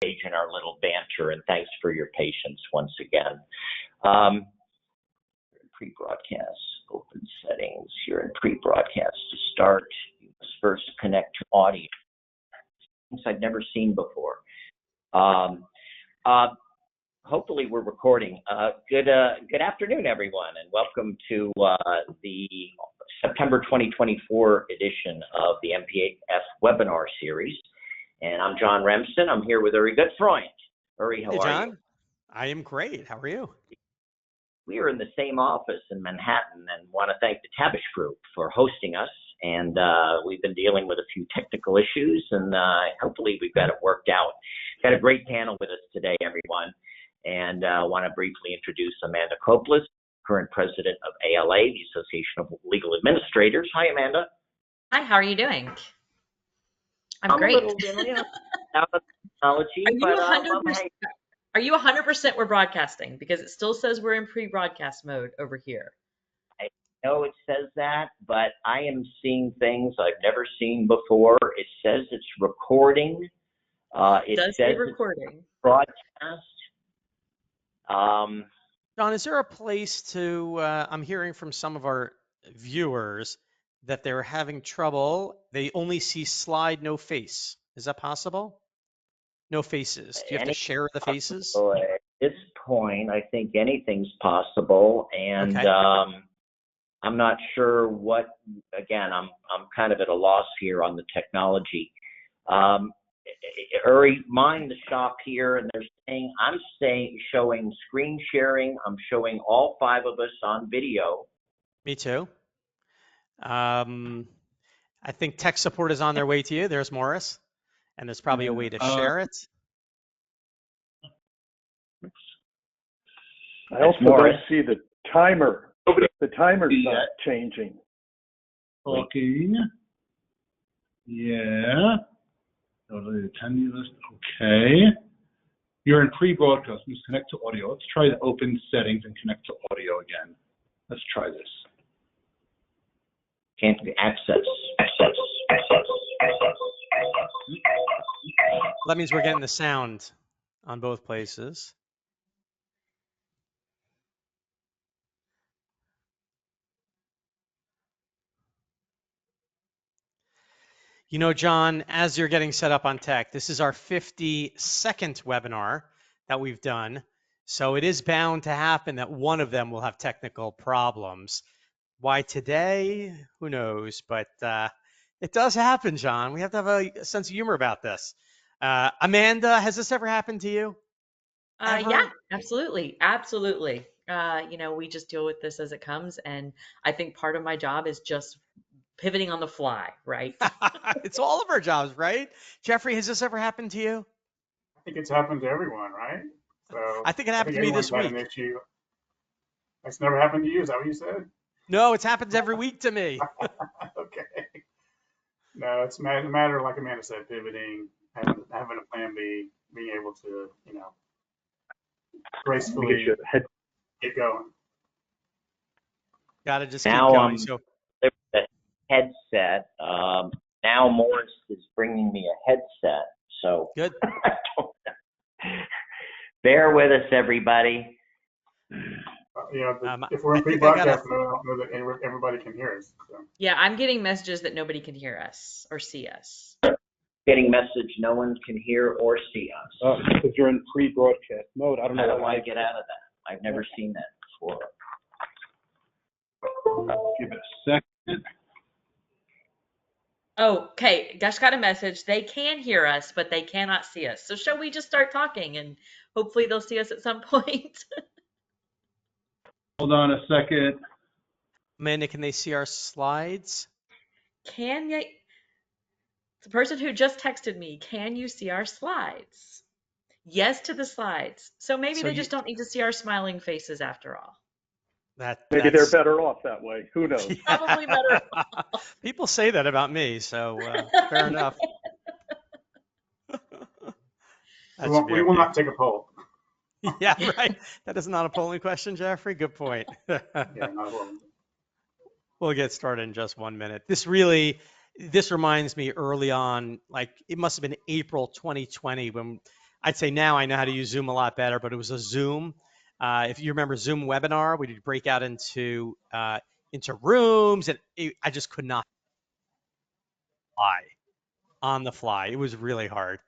in our little banter, and thanks for your patience once again. Pre-broadcast, open settings. You're in pre-broadcast. To start, you must first connect to audio. Things I've never seen before. Hopefully we're recording. Good afternoon, everyone, and welcome to the September 2024 edition of the MPF webinar series. And I'm John Remsen. I'm here with Uri Gutfreund. Uri, how are you? I am great. How are you? We are in the same office in Manhattan and want to thank the Tabish Group for hosting us. And we've been dealing with a few technical issues, and hopefully we've got it worked out. Got a great panel with us today, everyone. And I want to briefly introduce Amanda Koplos, current president of ALA, the Association of Legal Administrators. Hi, Amanda. Hi, how are you doing? I'm great. A little out of technology, Are you 100% we're broadcasting? Because it still says we're in pre-broadcast mode over here. I know it says that, but I am seeing things I've never seen before. It says it's recording. It does say recording. Broadcast. John, is there a place to, I'm hearing from some of our viewers that they're having trouble. They only see slide, no face. Is that possible? No faces. Do you have to share the faces? At this point, I think anything's possible. And okay. I'm not sure what, again, I'm kind of at a loss here on the technology. Uri, mind the shop here, and they're saying, I'm showing screen sharing. I'm showing all five of us on video. Me too. I think tech support is on their way to you. There's Morris, and there's probably a way to share it. I also don't see the timer. The timer's not changing. Okay. Yeah. The attendee list. Okay. You're in pre-broadcast. Let's connect to audio. Let's try the open settings and connect to audio again. Let's try this. Can't access. That means we're getting the sound on both places. You know, John, as you're getting set up on tech, this is our 52nd webinar that we've done. So it is bound to happen that one of them will have technical problems. Why today? Who knows? But it does happen, John. We have to have a sense of humor about this. Amanda, has this ever happened to you? Yeah, absolutely. Absolutely. You know, we just deal with this as it comes. And I think part of my job is just pivoting on the fly, right? It's all of our jobs, right? Geoffrey, has this ever happened to you? I think it's happened to everyone, right? So I think it happened to me this week. An issue. It's never happened to you, is that what you said? No, it happens every week to me. Okay. No, it's a matter, like Amanda said, pivoting, having a plan B, being able to, you know, gracefully get going. Got to just keep going. So the headset. Now Morris is bringing me a headset. So good. Bear with us, everybody. If we're in pre-broadcast, I don't know that everybody can hear us. So. Yeah, I'm getting messages that nobody can hear us or see us. Getting message no one can hear or see us. Because you're in pre-broadcast mode. I don't know how to get out of that. I've never seen that before. Give it a second. Okay, just got a message. They can hear us, but they cannot see us. So shall we just start talking and hopefully they'll see us at some point? Hold on a second. Amanda, can they see our slides? Can you? The person who just texted me, can you see our slides? Yes to the slides. So maybe they just don't need to see our smiling faces after all. Maybe they're better off that way. Who knows? Yeah. Probably better off. People say that about me, so fair enough. We will not take a poll. Yeah, right. That is not a polling question, Geoffrey. Good point. Yeah, not a poll. We'll get started in just 1 minute. This reminds me early on, like it must have been April 2020 when I'd say now I know how to use Zoom a lot better, but it was a Zoom. If you remember Zoom webinar, we did break out into rooms, and I just could not fly on the fly. It was really hard.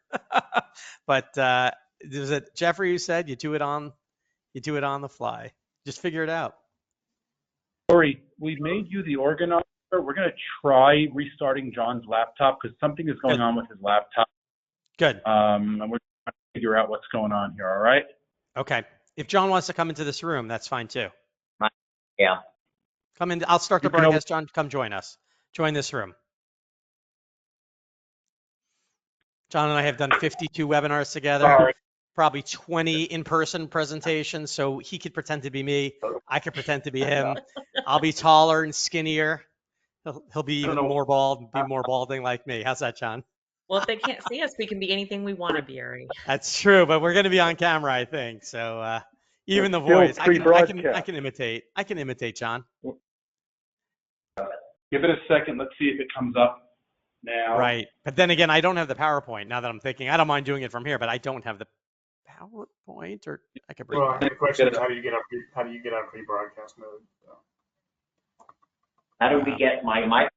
But was it Geoffrey who said you do it on the fly? Just figure it out. Lori, we made you the organizer. We're going to try restarting John's laptop because something is going on with his laptop. Good. And we're trying to figure out what's going on here. All right. Okay. If John wants to come into this room, that's fine too. Yeah. Come in. I'll start the broadcast. John, come join us. Join this room. John and I have done 52 webinars together, probably 20 in-person presentations. So he could pretend to be me. I could pretend to be him. I'll be taller and skinnier. He'll be even more bald, be more balding like me. How's that, John? Well, if they can't see us, we can be anything we want to be, Ari. That's true, but we're going to be on camera, I think. So even the voice, I can imitate. I can imitate John. Give it a second. Let's see if it comes up now. Right, but then again, I don't have the PowerPoint. Now that I'm thinking, I don't mind doing it from here, but I don't have the PowerPoint, or I could bring. Well, the question is, how do you get out of pre-broadcast mode? So. How do we get my mic?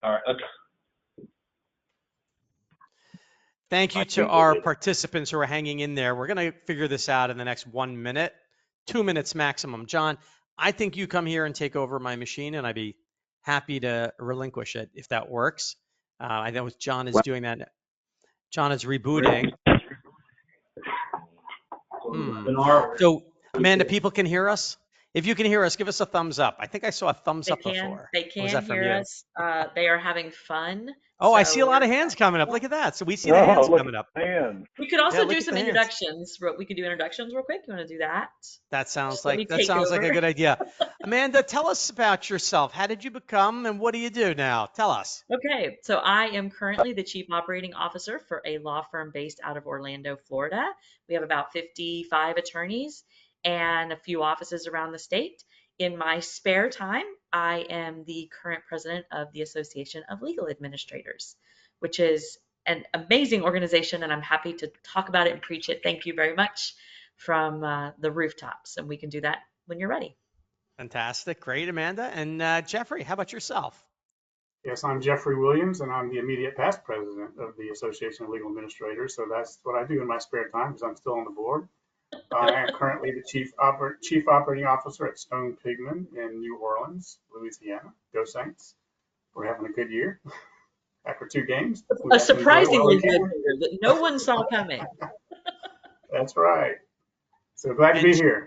All right. Okay. Thank you to our participants who are hanging in there. We're going to figure this out in the next 1 minute, 2 minutes maximum. John, I think you come here and take over my machine, and I'd be happy to relinquish it if that works. I know John is doing that. John is rebooting. So, Amanda, people can hear us? If you can hear us, give us a thumbs up. I think I saw a thumbs up before. They can hear us. They are having fun. Oh, so I see a lot of hands coming up. Look at that. So we see the hands coming up. We could also do some introductions. We could do introductions real quick. You want to do that? That sounds like a good idea. Amanda, tell us about yourself. How did you become, and what do you do now? Tell us. Okay, so I am currently the Chief Operating Officer for a law firm based out of Orlando, Florida. We have about 55 attorneys and a few offices around the state. In my spare time, I am the current president of the Association of Legal Administrators, which is an amazing organization, and I'm happy to talk about it and preach it. Thank you very much from the rooftops, and we can do that when you're ready. Fantastic. Great, Amanda. And Geoffrey, how about yourself? Yes, I'm Geoffrey Williams, and I'm the immediate past president of the Association of Legal Administrators. So that's what I do in my spare time because I'm still on the board. I am currently the Chief Operating Officer at Stone Pigman in New Orleans, Louisiana. Go Saints. We're having a good year. After 2 games. A surprisingly good year that no one saw coming. That's right. So glad to be here.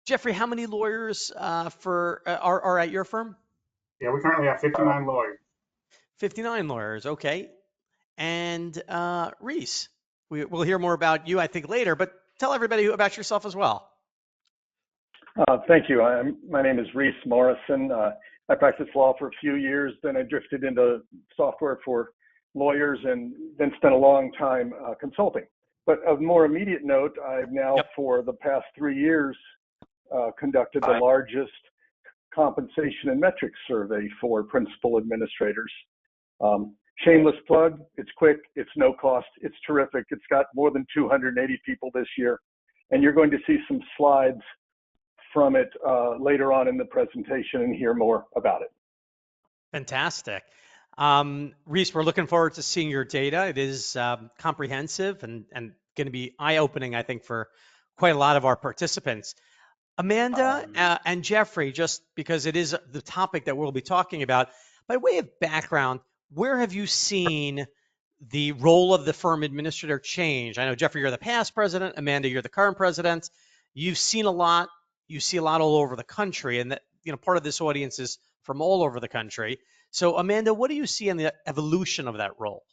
Geoffrey, how many lawyers are at your firm? Yeah, we currently have 59 lawyers. 59 lawyers, okay. And Reese, we'll hear more about you, I think, later, but tell everybody about yourself as well. Thank you. My name is Reese Morrison. I practiced law for a few years, then I drifted into software for lawyers and then spent a long time consulting. But of more immediate note, I've now for the past 3 years conducted the largest compensation and metrics survey for principal administrators. Shameless plug, it's quick, it's no cost, it's terrific. It's got more than 280 people this year. And you're going to see some slides from it later on in the presentation and hear more about it. Fantastic. Reese, we're looking forward to seeing your data. It is comprehensive and going to be eye-opening, I think, for quite a lot of our participants. Amanda and Geoffrey, just because it is the topic that we'll be talking about, by way of background, where have you seen the role of the firm administrator change? I know, Geoffrey, you're the past president. Amanda, you're the current president. You've seen a lot. You see a lot all over the country, and that, part of this audience is from all over the country. So, Amanda, what do you see in the evolution of that role?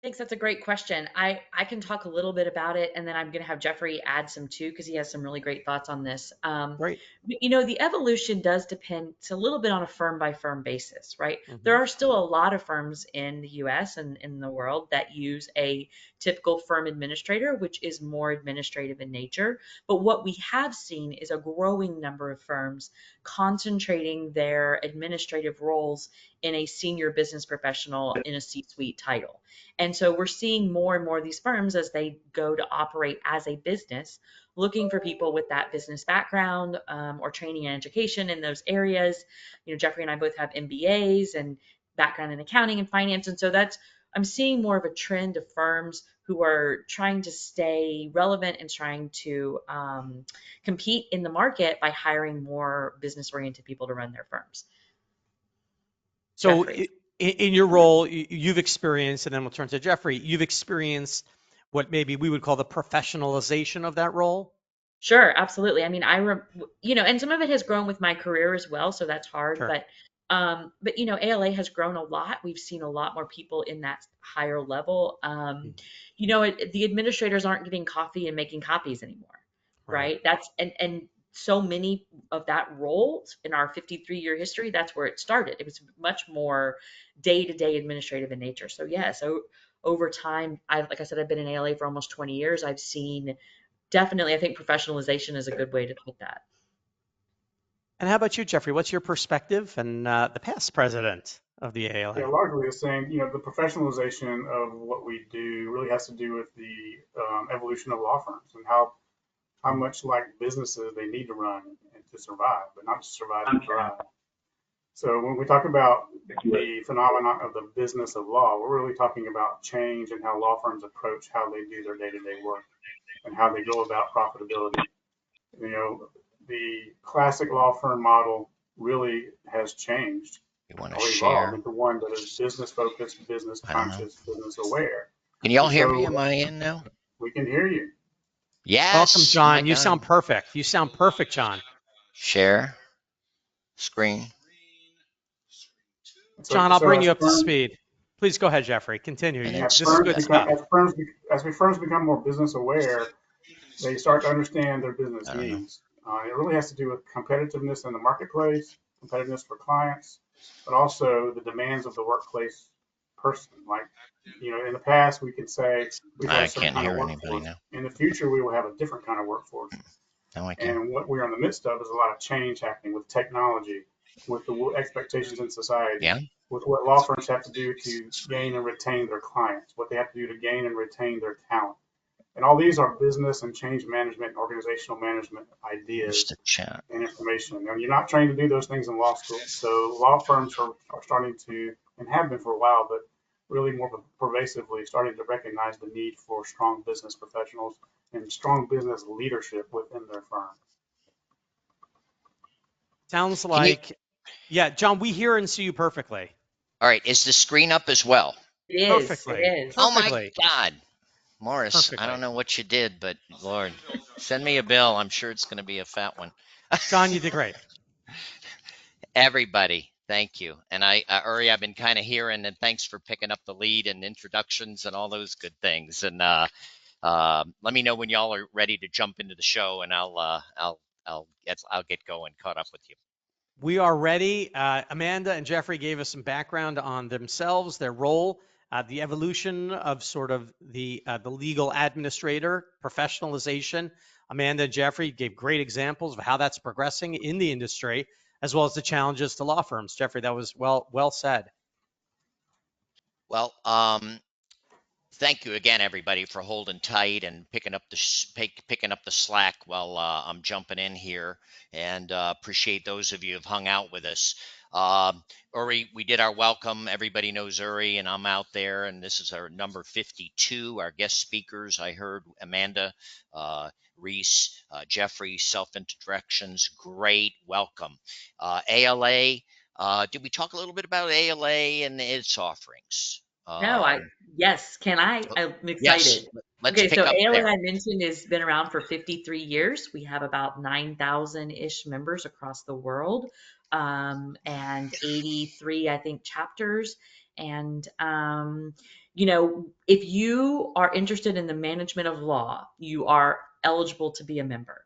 Thanks. That's a great question. I can talk a little bit about it, and then I'm going to have Geoffrey add some too, because he has some really great thoughts on this. Right. The evolution does depend. It's a little bit on a firm by firm basis, right? Mm-hmm. There are still a lot of firms in the U.S. and in the world that use a typical firm administrator, which is more administrative in nature. But what we have seen is a growing number of firms concentrating their administrative roles in a senior business professional in a C-suite title. And so we're seeing more and more of these firms as they go to operate as a business, looking for people with that business background or training and education in those areas. Geoffrey and I both have MBAs and background in accounting and finance. And so I'm seeing more of a trend of firms who are trying to stay relevant and trying to compete in the market by hiring more business-oriented people to run their firms. So Geoffrey. in your role, you've experienced, and then we'll turn to Geoffrey, you've experienced what maybe we would call the professionalization of that role? Sure, absolutely. I mean, and some of it has grown with my career as well, so that's hard. Sure. But ALA has grown a lot. We've seen a lot more people in that higher level. The administrators aren't getting coffee and making copies anymore, right? That's and so many of that role in our 53-year history, that's where it started. It was much more day-to-day administrative in nature. So yeah, so over time, like I said, I've been in ALA for almost 20 years. I've seen definitely, I think professionalization is a good way to put that. And how about you, Geoffrey? What's your perspective and the past president of the ALA? Yeah, largely the same. The professionalization of what we do really has to do with the evolution of law firms and how much like businesses they need to run and to survive, but not just survive and thrive. So when we talk about the phenomenon of the business of law, we're really talking about change and how law firms approach how they do their day-to-day work and how they go about profitability. The classic law firm model really has changed. You want to or share? evolved into one that is business focused, business conscious, business aware. Can y'all hear So, me? Am I in now? We can hear you. Yes. Welcome, John. My You God. sound perfect. You sound perfect, John. Share screen. John, I'll bring as you up to firms- speed. Please go ahead, Jeffrey. Continue. And This it's- is good stuff. As firms become more business aware, they start to understand their business I don't know. needs. It really has to do with competitiveness in the marketplace, competitiveness for clients, but also the demands of the workplace person. Like, in the past, we could say we've had I a certain can't kind of hear anybody workforce. now. In the future, we will have a different kind of workforce. No, I can't. And what we're in the midst of is a lot of change happening with technology, with the expectations in society, Yeah. with what law firms have to do to gain and retain their clients, what they have to do to gain and retain their talent. And all these are business and change management and organizational management ideas Just a chat. and information. Now, you're not trained to do those things in law school. So law firms are starting to, and have been for a while, but really more pervasively starting to recognize the need for strong business professionals and strong business leadership within their firm. Sounds like, yeah, John, we hear and see you perfectly. All right. Is the screen up as well? It is. Perfectly. It is. Oh my Perfectly. God. Morris, Perfectly. I don't know what you did, but Lord, send me a bill. I'm sure it's going to be a fat one. John, you did great. Everybody, thank you. And Uri, I've been kind of hearing, and thanks for picking up the lead and introductions and all those good things. And let me know when y'all are ready to jump into the show, and I'll get going, caught up with you. We are ready. Amanda and Geoffrey gave us some background on themselves, their role, the evolution of sort of the legal administrator, professionalization. Amanda and Geoffrey gave great examples of how that's progressing in the industry, as well as the challenges to law firms. Geoffrey, that was well said. Well, thank you again, everybody, for holding tight and picking up the slack while I'm jumping in here, and appreciate those of you who've hung out with us. Uri, we did our welcome. Everybody knows Uri, and I'm out there, and this is our number 52. Our guest speakers, I heard Amanda, Reese, Geoffrey, self-introductions. Great, welcome. ALA, did we talk a little bit about ALA and its offerings? Yes, can I? I'm excited. Yes, let's Okay, pick so up ALA, there. I mentioned, has been around for 53 years. We have about 9,000-ish members across the world, and 83, I think, chapters. And, if you are interested in the management of law, you are eligible to be a member.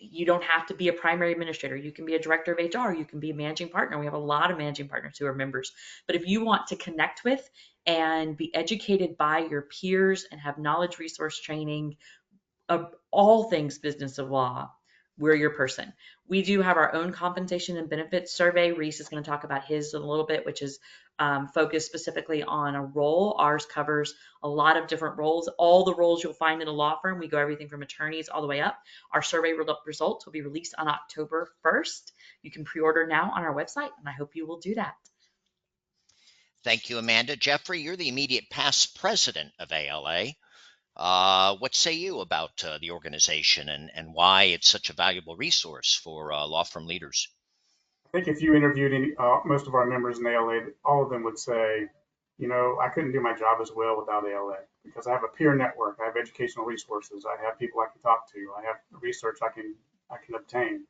You don't have to be a primary administrator. You can be a director of HR. You can be a managing partner. We have a lot of managing partners who are members. But if you want to connect with and be educated by your peers and have knowledge resource training of all things business of law, we're your person. We do have our own compensation and benefits survey. Reese is going to talk about his in a little bit, which is focused specifically on a role. Ours covers a lot of different roles, all the roles you'll find in a law firm. We go everything from attorneys all the way up. Our survey results will be released on October 1st. You can pre-order now on our website, and I hope you will do that. Thank you, Amanda. Geoffrey, you're the immediate past president of ALA. What say you about the organization and why it's such a valuable resource for law firm leaders? I think if you interviewed most of our members in ALA, all of them would say, I couldn't do my job as well without ALA because I have a peer network, I have educational resources, I have people I can talk to, I have research I can obtain,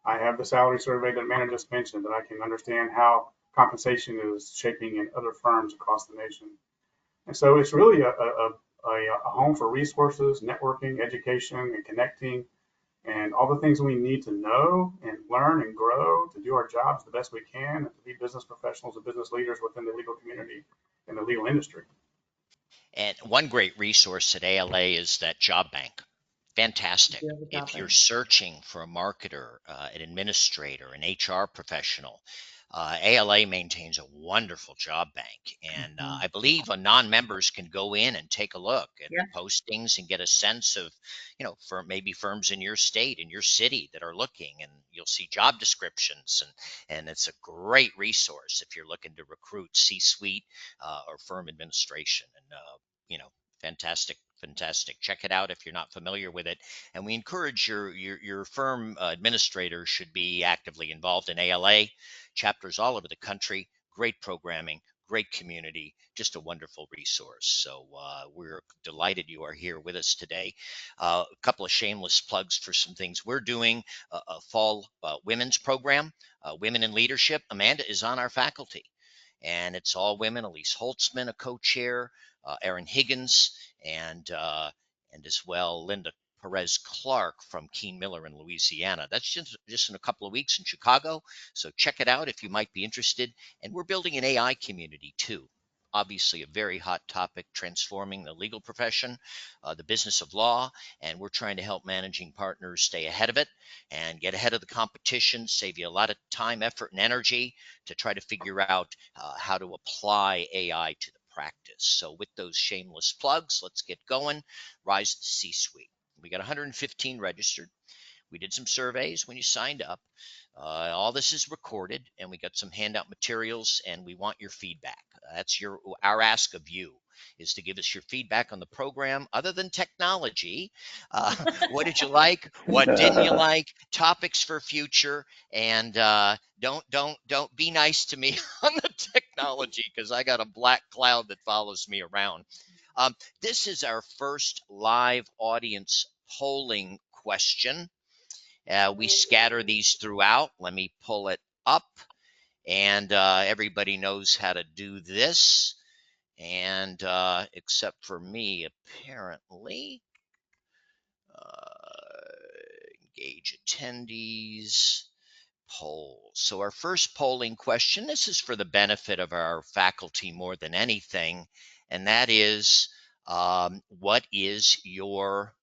I have the salary survey that Amanda just mentioned that I can understand how compensation is shaping in other firms across the nation. And so it's really a home for resources, networking, education, and connecting, and all the things we need to know and learn and grow to do our jobs the best we can and to be business professionals and business leaders within the legal community and the legal industry. And one great resource at ALA is that job bank. Fantastic. If you're searching for a marketer, an administrator, an HR professional, ALA maintains a wonderful job bank. And I believe non-members can go in and take a look at the postings and get a sense of, for maybe firms in your state, in your city that are looking, and you'll see job descriptions. And it's a great resource if you're looking to recruit C-suite or firm administration. And, fantastic. Check it out if you're not familiar with it. And we encourage your firm administrators should be actively involved in ALA chapters all over the country. Great programming, great community, just a wonderful resource. So we're delighted you are here with us today. A couple of shameless plugs for some things we're doing. A fall women's program, Women in Leadership. Amanda is on our faculty, and it's all women. Elise Holtzman, a co-chair, Erin Higgins, and as well Linda Perez Clark from Keene Miller in Louisiana. That's just in a couple of weeks in Chicago. So check it out if you might be interested. And we're building an AI community too. Obviously a very hot topic, transforming the legal profession, the business of law, and we're trying to help managing partners stay ahead of it and get ahead of the competition, save you a lot of time, effort, and energy to try to figure out how to apply AI to the practice. So with those shameless plugs, let's get going. Rise to the C-suite. We got 115 registered. We did some surveys when you signed up. All this is recorded, and we got some handout materials, and we want your feedback. That's our ask of you, is to give us your feedback on the program other than technology. What did you like? What didn't you like? Topics for future, and don't be nice to me on the technology, because I got a black cloud that follows me around. This is our first live audience polling question. We scatter these throughout. Let me pull it up, and everybody knows how to do this, and except for me, apparently. Engage attendees. Poll. So our first polling question, this is for the benefit of our faculty more than anything, and that is, what is your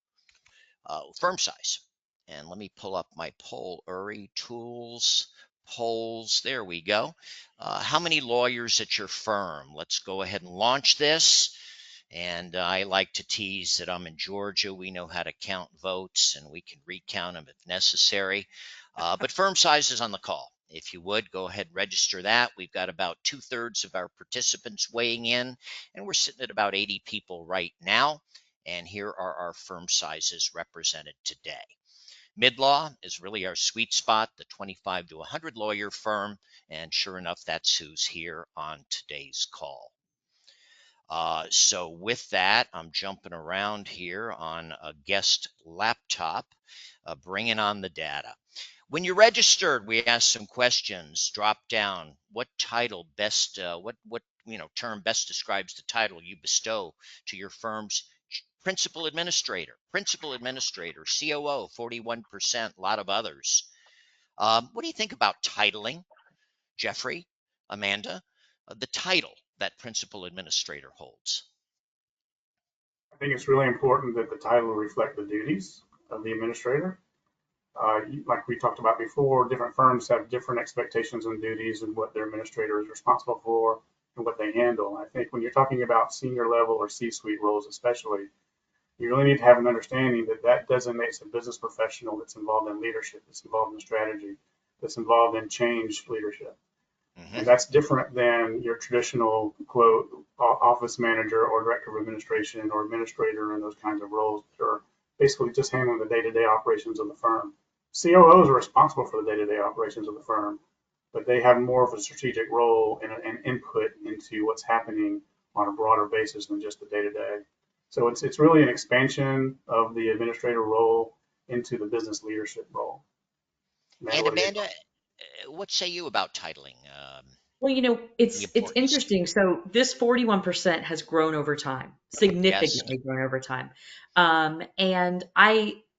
firm size? And let me pull up my poll, URI tools, polls. There we go. How many lawyers at your firm? Let's go ahead and launch this. And I like to tease that I'm in Georgia. We know how to count votes, and we can recount them if necessary. But firm size is on the call. If you would, go ahead and register that. We've got about 2/3 of our participants weighing in, and we're sitting at about 80 people right now. And here are our firm sizes represented today. Mid-law is really our sweet spot, the 25 to 100 lawyer firm. And sure enough, that's who's here on today's call. So with that, I'm jumping around here on a guest laptop, bringing on the data. When you registered, we asked some questions. Drop down. What title best? What term best describes the title you bestow to your firm's principal administrator, COO, 41%, a lot of others. What do you think about titling, Geoffrey, Amanda, the title that principal administrator holds? I think it's really important that the title reflect the duties of the administrator. Like we talked about before, different firms have different expectations and duties and what their administrator is responsible for and what they handle. I think when you're talking about senior level or C-suite roles, especially, you really need to have an understanding that that designates a business professional that's involved in leadership, that's involved in strategy, that's involved in change leadership. And that's different than your traditional quote office manager or director of administration or administrator and those kinds of roles that are basically just handling the day-to-day operations of the firm. COOs are responsible for the day-to-day operations of the firm, but they have more of a strategic role and input into what's happening on a broader basis than just the day-to-day. So it's really an expansion of the administrator role into the business leadership role. And Amanda, what say you about titling? Well, you know, The it's importance. interesting. So this 41% has grown over time, significantly grown over time. And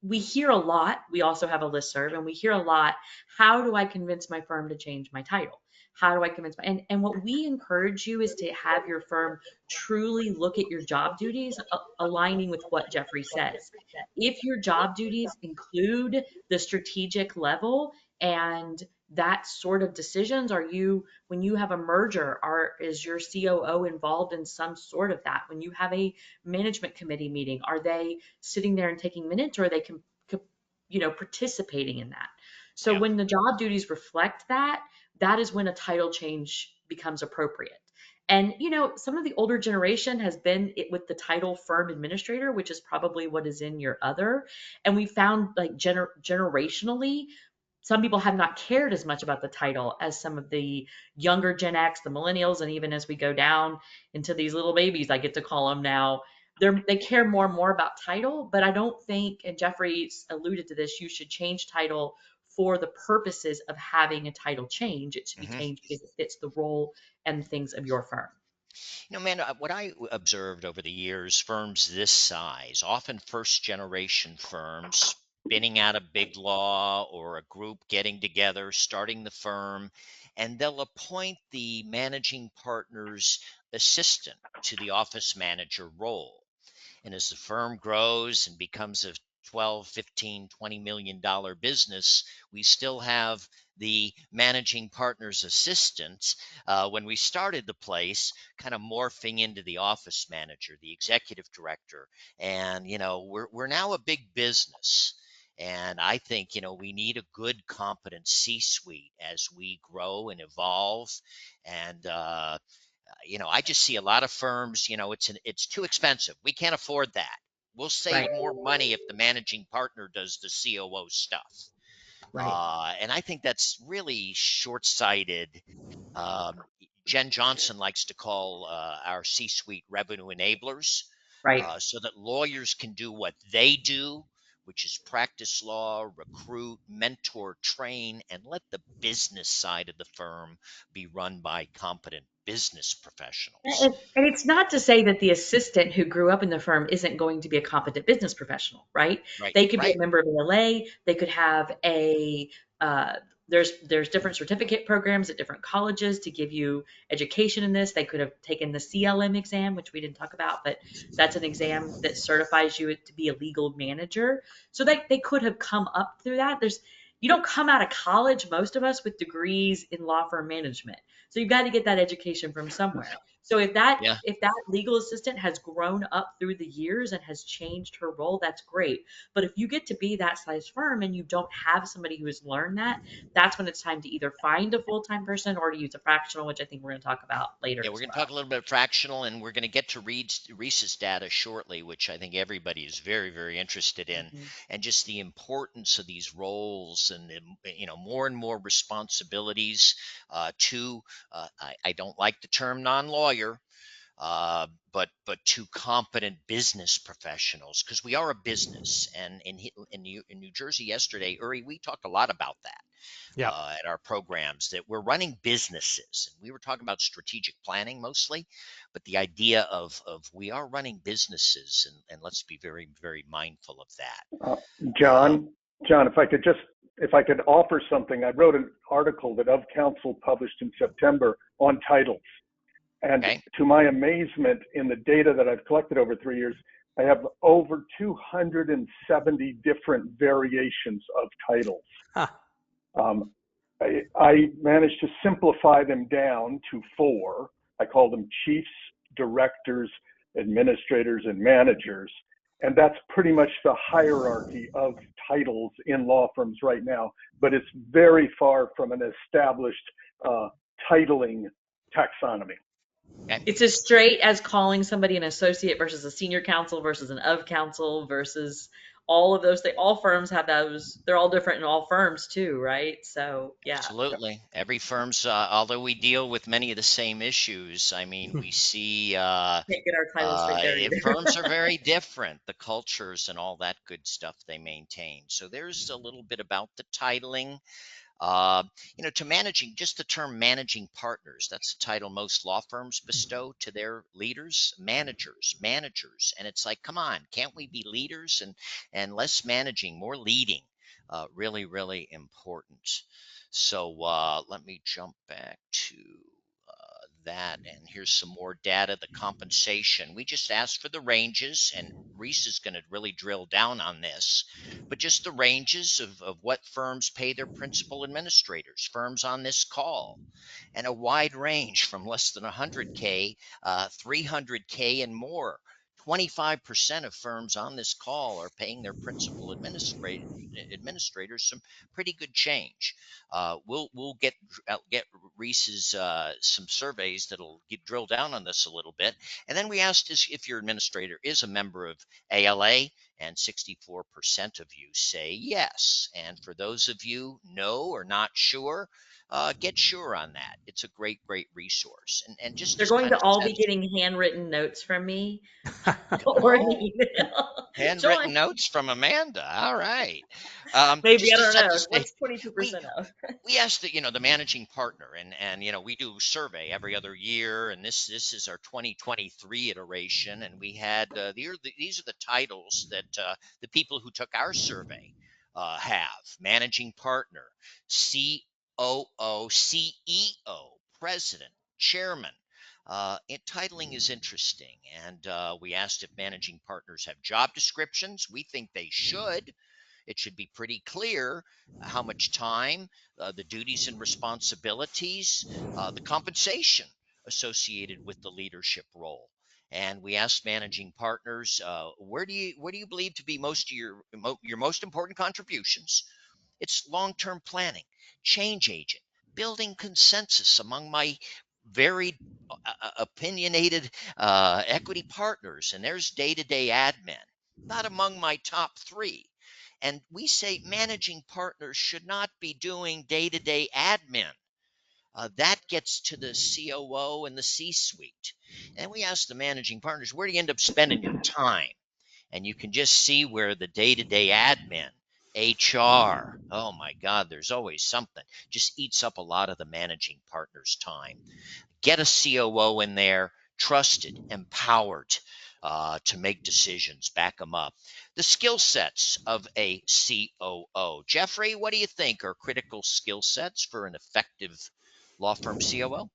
we hear a lot. We also have a listserv, and we hear a lot. How do I convince my firm to change my title? How do I convince and what we encourage you is to have your firm truly look at your job duties, aligning with what Geoffrey says. If your job duties include the strategic level and that sort of decisions, when you have a merger, is your COO involved in some sort of that? When you have a management committee meeting, are they sitting there and taking minutes, or are they participating in that? So when the job duties reflect that, that is when a title change becomes appropriate. And some of the older generation has been with the title firm administrator, which is probably what is in your other. And we found like generationally, some people have not cared as much about the title as some of the younger Gen X, the millennials, and even as we go down into these little babies, I get to call them now, they care more and more about title. But I don't think, and Geoffrey alluded to this, you should change title for the purposes of having a title change. It should be changed because it fits the role and things of your firm. Man, what I observed over the years, firms this size, often first generation firms, spinning out a big law or a group getting together, starting the firm, and they'll appoint the managing partner's assistant to the office manager role. And as the firm grows and becomes a 12, 15, $20 million business, we still have the managing partner's assistant when we started the place kind of morphing into the office manager, the executive director. And, we're now a big business. And I think, we need a good, competent C-suite as we grow and evolve. And, I just see a lot of firms, it's too expensive. We can't afford that. We'll save more money if the managing partner does the COO stuff. And I think that's really short-sighted. Jen Johnson likes to call our C-suite revenue enablers, so that lawyers can do what they do, which is practice law, recruit, mentor, train, and let the business side of the firm be run by competent business professionals. And it's not to say that the assistant who grew up in the firm isn't going to be a competent business professional, right? They could be a member of ALA. They could have there's different certificate programs at different colleges to give you education in this. They could have taken the CLM exam, which we didn't talk about, but that's an exam that certifies you to be a legal manager. So they could have come up through that. You don't come out of college, most of us, with degrees in law firm management. So you've got to get that education from somewhere. So if that legal assistant has grown up through the years and has changed her role, that's great. But if you get to be that size firm and you don't have somebody who has learned that, that's when it's time to either find a full-time person or to use a fractional, which I think we're going to talk about later. Yeah, we're going to talk a little bit of fractional, and we're going to get to Reese's data shortly, which I think everybody is very, very interested in, and just the importance of these roles and more and more responsibilities I don't like the term non-lawyer, but to competent business professionals, because we are a business. And in New Jersey yesterday, Uri, we talked a lot about that. Yeah. At our programs, that we're running businesses, and we were talking about strategic planning mostly, but the idea of we are running businesses, and let's be very, very mindful of that. John, if I could offer something, I wrote an article that Of Counsel published in September on titles. And Okay. to my amazement, in the data that I've collected over 3 years, I have over 270 different variations of titles. Huh. I managed to simplify them down to 4. I call them chiefs, directors, administrators, and managers. And that's pretty much the hierarchy of titles in law firms right now. But it's very far from an established titling taxonomy. Okay. It's as straight as calling somebody an associate versus a senior counsel versus an of counsel versus all of those things. All firms have those. They're all different in all firms too, right? So yeah. Absolutely. Every firm's, although we deal with many of the same issues, I mean, we see Can't get our titles straight there either. firms are very different, the cultures and all that good stuff they maintain. So there's a little bit about the titling. To managing, just the term managing partners, that's the title most law firms bestow to their leaders, managers. And it's like, come on, can't we be leaders and less managing, more leading? Really, really important. So let me jump back to that, and here's some more data. The compensation, we just asked for the ranges, and Reese is going to really drill down on this, but just the ranges of what firms pay their principal administrators, firms on this call, and a wide range from less than 100K, 300K and more. 25% of firms on this call are paying their principal administrators some pretty good change. We'll get Reese's some surveys that'll drill down on this a little bit. And then we asked if your administrator is a member of ALA, and 64% of you say yes. And for those of you no or not sure, get sure on that. It's a great, great resource. And just They're as going kind to of all be getting handwritten notes from me or an email. handwritten Join. notes from Amanda. All right. Maybe, Just I to don't set know. the stage, What's 22% of? we asked the managing partner, and we do a survey every other year, and this is our 2023 iteration, and we had these are the titles that the people who took our survey have: managing partner, COO, CEO, president, chairman. Titling is interesting, and we asked if managing partners have job descriptions. We think they should. It should be pretty clear how much time, the duties and responsibilities, the compensation associated with the leadership role. And we asked managing partners, where do you believe to be most of your most important contributions? It's long-term planning, change agent, building consensus among my varied, opinionated equity partners, and there's day-to-day admin, not among my top 3. And we say managing partners should not be doing day-to-day admin. That gets to the COO and the C-suite. And we ask the managing partners, where do you end up spending your time? And you can just see where the day-to-day admin, HR, oh my God, there's always something, just eats up a lot of the managing partner's time. Get a COO in there, trusted, empowered to make decisions, back them up. The skill sets of a COO. Geoffrey, what do you think are critical skill sets for an effective law firm COO?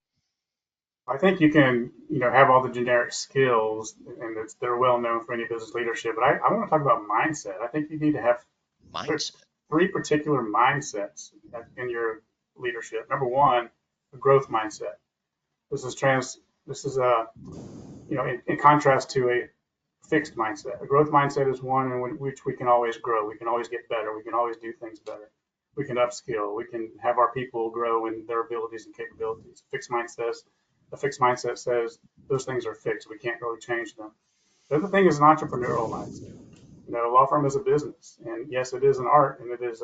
I think you can, have all the generic skills, and they're well known for any business leadership. But I want to talk about mindset. I think you need to have Mindset. 3 particular mindsets in your leadership. Number 1, a growth mindset. This is in contrast to a fixed mindset. A growth mindset is one in which we can always grow. We can always get better. We can always do things better. We can upskill. We can have our people grow in their abilities and capabilities. A fixed mindset says those things are fixed. We can't really change them. The other thing is an entrepreneurial mindset. law firm is a business, and yes, it is an art, and it is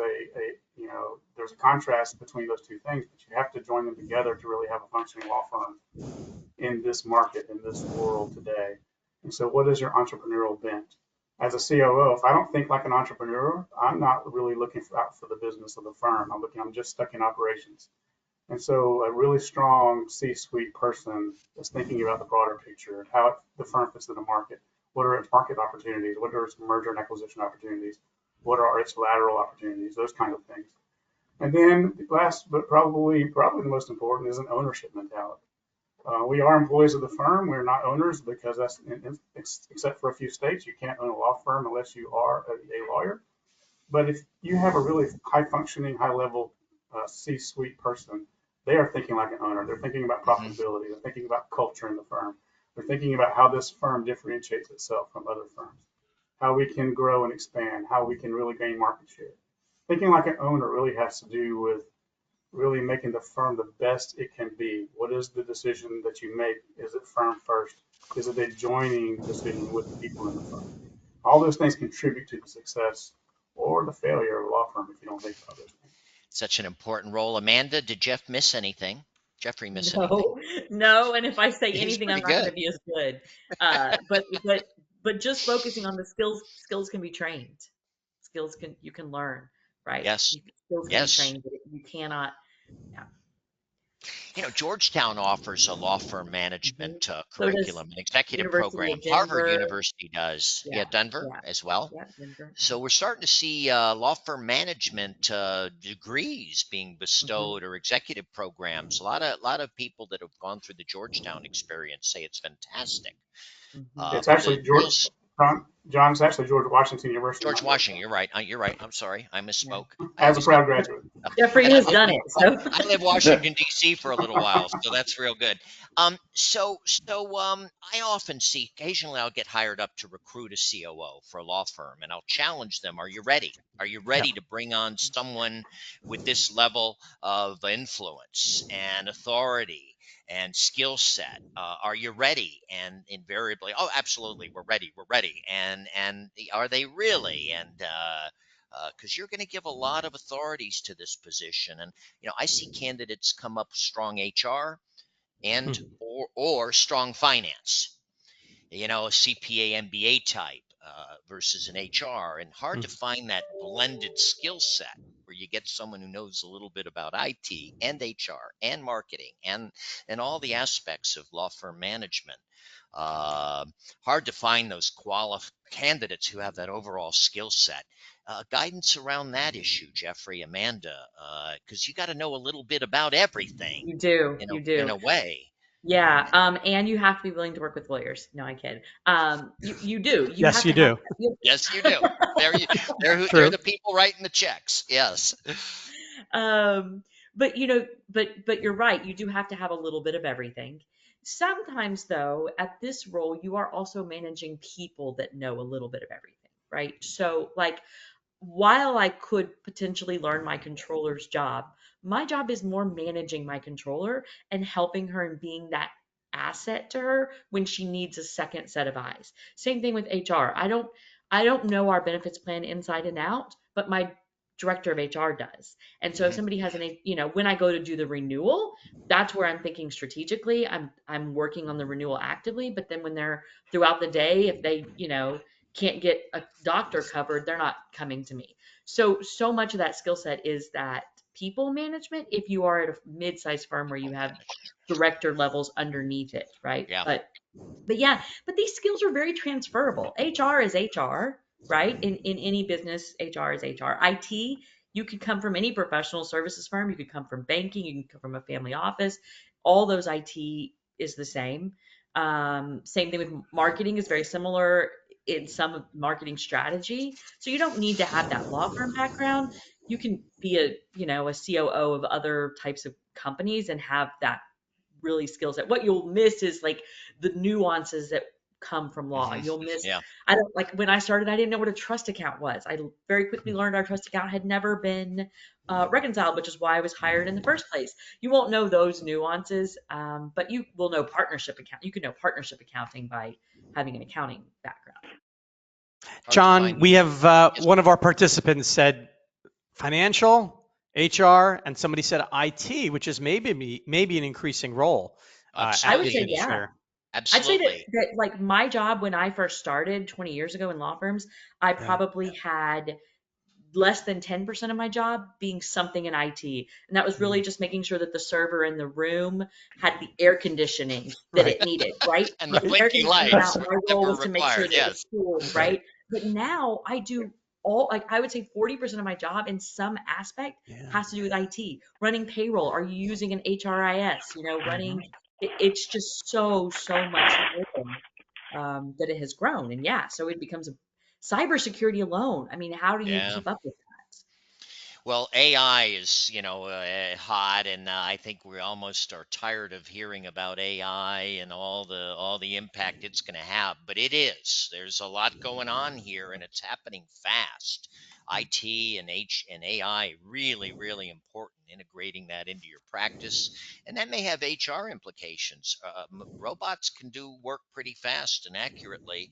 there's a contrast between those two things, but you have to join them together to really have a functioning law firm in this market, in this world today. And so what is your entrepreneurial bent? As a COO, if I don't think like an entrepreneur, I'm not really looking out for the business of the firm. I'm just stuck in operations. And so a really strong C-suite person is thinking about the broader picture, how the firm fits in the market. What are its market opportunities? What are its merger and acquisition opportunities? What are its lateral opportunities? Those kind of things. And then last, but probably the most important, is an ownership mentality. We are employees of the firm. We're not owners because except for a few states, you can't own a law firm unless you are a lawyer. But if you have a really high functioning, high level C-suite person, they are thinking like an owner. They're thinking about profitability. They're thinking about culture in the firm. They're thinking about how this firm differentiates itself from other firms, how we can grow and expand, how we can really gain market share. Thinking like an owner really has to do with really making the firm the best it can be. What is the decision that you make? Is it firm first? Is it a joining decision with the people in the firm? All those things contribute to the success or the failure of a law firm if you don't think about those things. Such an important role. Amanda, did Jeff miss anything? Jeffrey miss anything? No. And if I say He's anything, I'm pretty not going good. to be as good. But just focusing on the skills can be trained. You can learn, right? Yes. Skills can be trained, but you cannot. Yeah. Georgetown offers a law firm management So curriculum, does an executive University program. of Harvard Denver. University does. Yeah, Denver as well. Yeah, Denver. So we're starting to see law firm management degrees being bestowed or executive programs. A lot of people that have gone through the Georgetown experience say it's fantastic. It's But actually John, it's actually George Washington University. George Washington, you're right. I'm sorry, I misspoke. As a proud graduate. Jeffrey has done it. So I live Washington D.C. for a little while, so that's real good. So I often see, occasionally I'll get hired up to recruit a COO for a law firm, and I'll challenge them. Are you ready? Are you ready to bring on someone with this level of influence and authority and skill set? Are you ready? And invariably, oh, absolutely, we're ready. And are they really? And because you're going to give a lot of authorities to this position, and I see candidates come up strong HR and or strong finance. A CPA, MBA type versus an HR, and hard to find that blended skill set where you get someone who knows a little bit about IT and HR and marketing and all the aspects of law firm management. Hard to find those candidates who have that overall skill set. Guidance around that issue, Geoffrey, Amanda, because you got to know a little bit about everything. you do. In a way. Yeah. And you have to be willing to work with lawyers. No, I kid. You do. Yes, you do. Yes, you do. They're the people writing the checks. Yes. But you're right. You do have to have a little bit of everything. Sometimes, though, at this role, you are also managing people that know a little bit of everything, right? So, like, while I could potentially learn my controller's job, my job is more managing my controller and helping her and being that asset to her when she needs a second set of eyes. Same thing with HR. I don't know our benefits plan inside and out, but my director of HR does. And so if somebody has when I go to do the renewal, that's where I'm thinking strategically. I'm working on the renewal actively, but then when they're throughout the day, if they, can't get a doctor covered, they're not coming to me. So much of that skill set is that people management if you are at a mid-sized firm where you have director levels underneath it, right? Yeah. But these skills are very transferable. HR is HR, right? In any business, HR is HR. IT, you could come from any professional services firm. You could come from banking. You can come from a family office. All those IT is the same. Same thing with marketing is very similar in some marketing strategy. So you don't need to have that law firm background. You can be a COO of other types of companies and have that really skill set. What you'll miss is like the nuances that come from law. You'll miss, I don't like when I started, I didn't know what a trust account was. I very quickly learned our trust account had never been reconciled, which is why I was hired in the first place. You won't know those nuances, but you will know partnership account. You can know partnership accounting by having an accounting background. to John, find. we have Yes. one of our participants said financial, HR, and somebody said IT, which is maybe an increasing role at I would the say, Absolutely. yeah. administrator. I'd say that, Absolutely. like my job when I first started 20 years ago in law firms, I Yeah. probably had less than 10% of my job being something in IT. And that was really just making sure that the server in the room had the air conditioning that Right. it needed, right? And the Get the air blinking conditioning out. lights My that role were was to make sure required. that it was Yes. cool, Right. right? But now I do all, like I would say 40% of my job in some aspect Yeah. has to do with IT. Running payroll. Are you using an HRIS? Running, it's just so much more that it has grown. And yeah, so it becomes a cybersecurity alone. I mean, how do you Yeah. keep up with that? Well, AI is, hot, and I think we almost are tired of hearing about AI and all the impact it's going to have. But it is. There's a lot going on here, and it's happening fast. IT and AI really, really important. Integrating that into your practice, and that may have HR implications. Robots can do work pretty fast and accurately.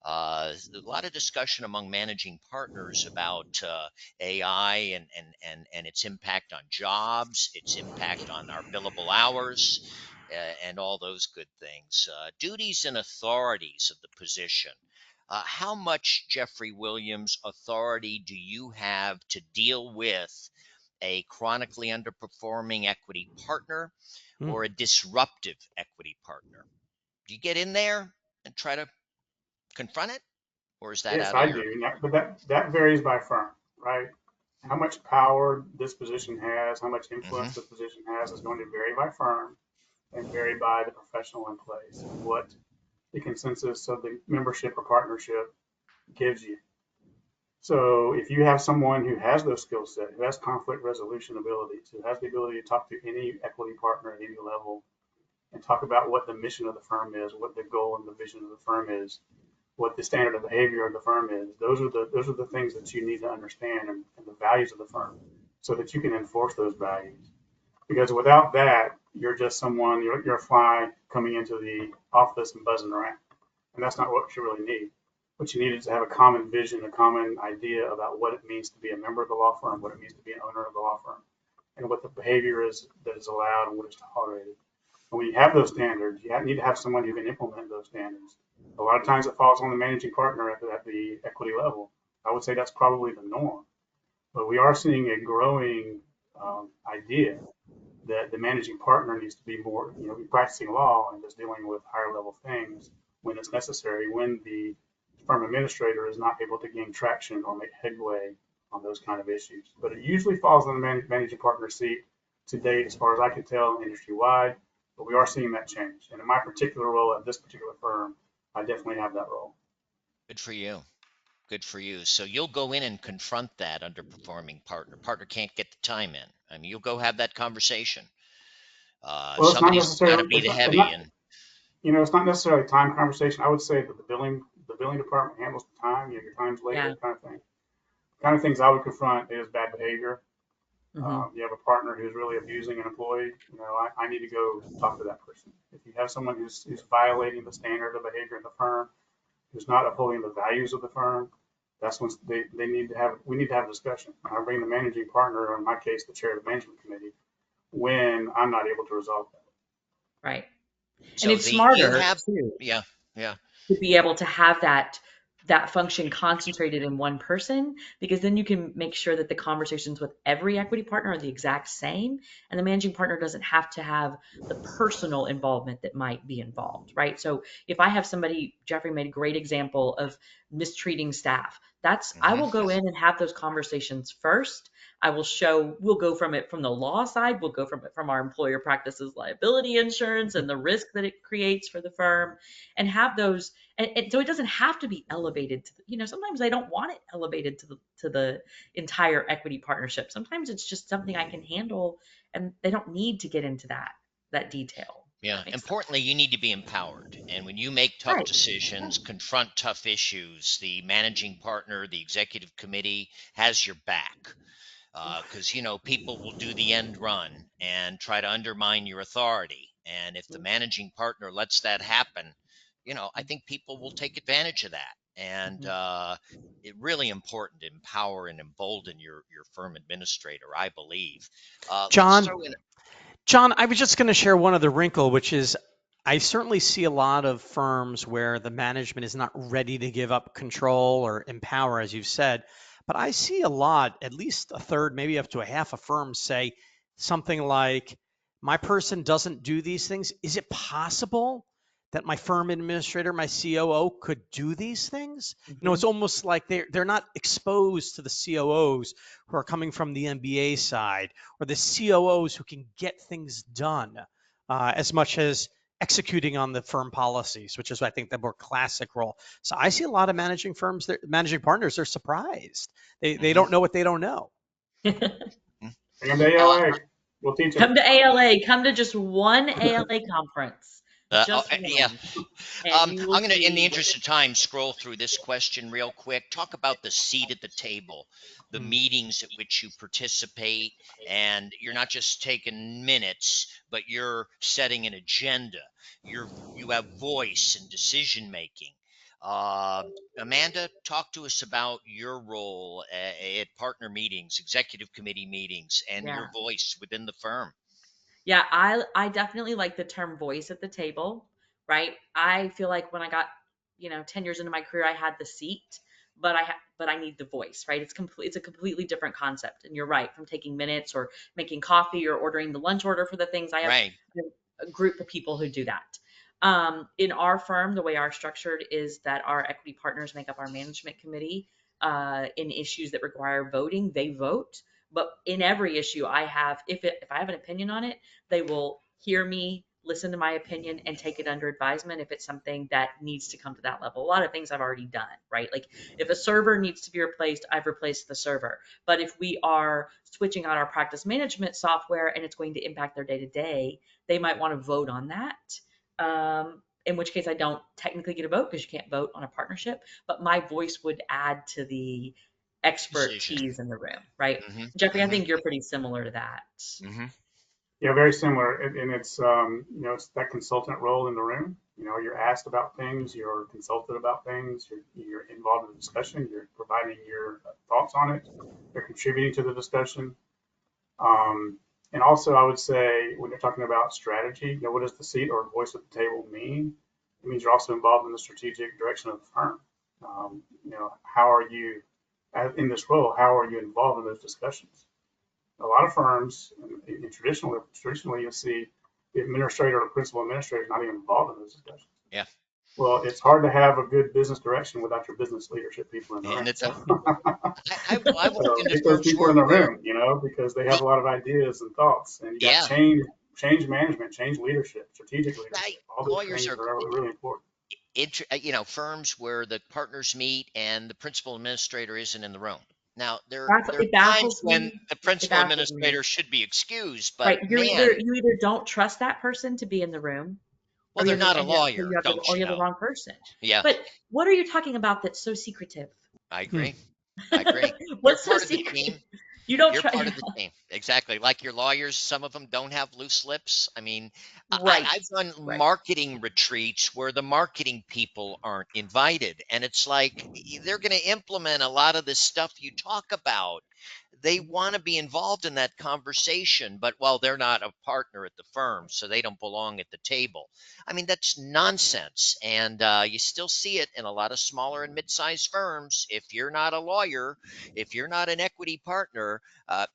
A lot of discussion among managing partners about AI and its impact on jobs, its impact on our billable hours, and all those good things. Duties and authorities of the position. How much, Geoffrey Williams, authority do you have to deal with a chronically underperforming equity partner Hmm. or a disruptive equity partner? Do you get in there and try to confront it, or is that Yes, out of I your? do. But that varies by firm, right? How much power this position has, how much influence Hmm. this position has is going to vary by firm and vary by the professional in place and what the consensus of the membership or partnership gives you. So if you have someone who has those skill set, who has conflict resolution abilities, who has the ability to talk to any equity partner at any level and talk about what the mission of the firm is, what the goal and the vision of the firm is, what the standard of behavior of the firm is. Those are the things that you need to understand and the values of the firm so that you can enforce those values. Because without that, you're just someone, you're a fly coming into the office and buzzing around. And that's not what you really need. What you need is to have a common vision, a common idea about what it means to be a member of the law firm, what it means to be an owner of the law firm, and what the behavior is that is allowed and what is tolerated. And when you have those standards, you need to have someone who can implement those standards. A lot of times it falls on the managing partner at the equity level. I would say that's probably the norm. But we are seeing a growing idea that the managing partner needs to be more, be practicing law and just dealing with higher level things when it's necessary, when the firm administrator is not able to gain traction or make headway on those kind of issues. But it usually falls on the managing partner seat to date, as far as I can tell, industry wide. But we are seeing that change. And in my particular role at this particular firm, I definitely have that role. Good for you. Good for you. So you'll go in and confront that underperforming partner. Partner can't get the time in. I mean, you'll go have that conversation. Well, it's not Somebody's got to necessarily, be the heavy, and it's not necessarily a time conversation. I would say that the billing department handles the time, your time's late, Yeah. that kind of thing. The kind of things I would confront is bad behavior. Hmm. You have a partner who's really abusing an employee, I need to go talk to that person. If you have someone who's violating the standard of behavior in the firm, who's not upholding the values of the firm, that's when we need to have a discussion. I bring the managing partner, or in my case, the chair of the management committee, when I'm not able to resolve that. Right. And so it's the you smarter have, too yeah, yeah, to be able to have that function concentrated in one person, because then you can make sure that the conversations with every equity partner are the exact same, and the managing partner doesn't have to have the personal involvement that might be involved, right? So if I have somebody, Geoffrey made a great example of mistreating staff, that's I hmm will go in and have those conversations first. We'll go from it from the law side, we'll go from it from our employer practices liability insurance and the risk that it creates for the firm, and have those. And so it doesn't have to be elevated to sometimes I don't want it elevated to the entire equity partnership. Sometimes it's just something I can handle and they don't need to get into that detail. If yeah. that makes sense. Importantly, you need to be empowered, and when you make tough Right. decisions, confront tough issues, the managing partner, the executive committee has your back. Because people will do the end run and try to undermine your authority, and if the managing partner lets that happen, I think people will take advantage of that. And Mhm. it really important to empower and embolden your firm administrator, I believe. Let's John, throw in. John, I was just going to share one other wrinkle, which is I certainly see a lot of firms where the management is not ready to give up control or empower, as you've said. But I see a lot, at least a third, maybe up to a half of firms say something like, my person doesn't do these things. Is it possible that my firm administrator, my COO, could do these things? It's Mhm. almost like they're not exposed to the COOs who are coming from the MBA side or the COOs who can get things done as much as executing on the firm policies, which is, I think, the more classic role. So I see a lot of managing firms, managing partners, they're surprised. They Mhm, don't know what they don't know. mhm. Bring them to Uh, ALA. We'll teach Come them. to ALA. Come to just one ALA conference, just yeah. one, and you will I'm going to, in the see what interest of time, scroll through this question real quick. Talk about the seat at the table, the Mm. meetings at which you participate, and you're not just taking minutes, but you're setting an agenda. You have voice and decision making. Uh, Amanda, talk to us about your role at partner meetings, executive committee meetings, and yeah. your voice within the firm. Yeah, I definitely like the term voice at the table, right? I feel like when I got, 10 years into my career, I had the seat, but I need the voice, right? It's a completely different concept. And you're right, from taking minutes or making coffee or ordering the lunch order for the things. I have Right. a group of people who do that. In our firm, the way our structured is that our equity partners make up our management committee. In issues that require voting, they vote. But in every issue, if I have an opinion on it, they will hear me, listen to my opinion, and take it under advisement if it's something that needs to come to that level. A lot of things I've already done, right? Like if a server needs to be replaced, I've replaced the server. But if we are switching out our practice management software and it's going to impact their day to day, they might want to vote on that. In which case, I don't technically get a vote because you can't vote on a partnership, but my voice would add to the Decision. expertise in the room, right? Hmm. Jeffrey, I Hmm. think you're pretty similar to that. Hmm. Yeah, very similar. And it's, it's that consultant role in the room. You're asked about things, you're consulted about things, you're involved in the discussion, you're providing your thoughts on it, you're contributing to the discussion. And also, I would say when you're talking about strategy, what does the seat or voice at the table mean? It means you're also involved in the strategic direction of the firm. How are you, in this role, how are you involved in those discussions? A lot of firms, traditionally you'll see the administrator or the principal administrator not even involved in those discussions. Yeah. Well, it's hard to have a good business direction without your business leadership people in the And room. it's a, I walked So into get those firms people in the where room, because they have the, a lot of ideas and thoughts, and you got yeah, change management, change leadership, strategic right. leadership. All those Lawyers things are, are really important. firms where the partners meet and the principal administrator isn't in the room. Now, there It are times baffles when me. the It principal baffles me. administrator should be excused, but Right. man, You either don't trust that person to be in the room, well, they're not a so lawyer, don't or you you have the know? wrong person. Yeah, But what are you talking about that's so secretive? I Hmm. agree. I agree. You're What's so part of the secretive? team. You don't You're try. part of the team. Exactly. Like your lawyers, some of them don't have loose lips. I mean, Right. I've done Right. marketing retreats where the marketing people aren't invited. And it's like they're going to implement a lot of this stuff you talk about. They want to be involved in that conversation, but well, they're not a partner at the firm, so they don't belong at the table. I mean, that's nonsense. And you still see it in a lot of smaller and mid sized firms. If you're not a lawyer, if you're not an equity partner,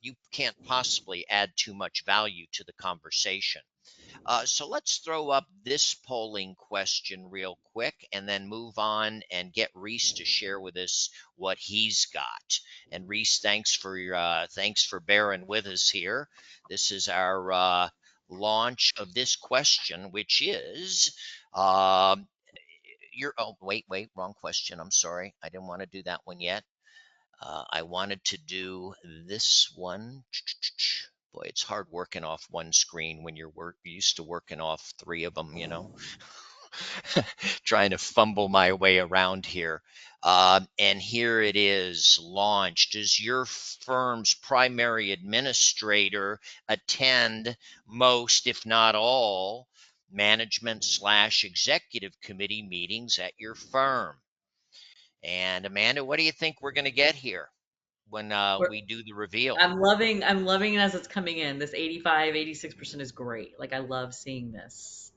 you can't possibly add too much value to the conversation. So let's throw up this polling question real quick and then move on and get Reese to share with us what he's got. And Reese, thanks for bearing with us here. This is our launch of this question, which is wait, wrong question. I'm sorry. I didn't want to do that one yet. I wanted to do this one. Boy, it's hard working off one screen when you're used to working off three of them, Trying to fumble my way around here. And here it is launched. Does your firm's primary administrator attend most, if not all, management/executive committee meetings at your firm? And Amanda, what do you think we're going to get here when We're- we do the reveal? I'm loving it as it's coming in. This 85, 86% is great. Like I love seeing this.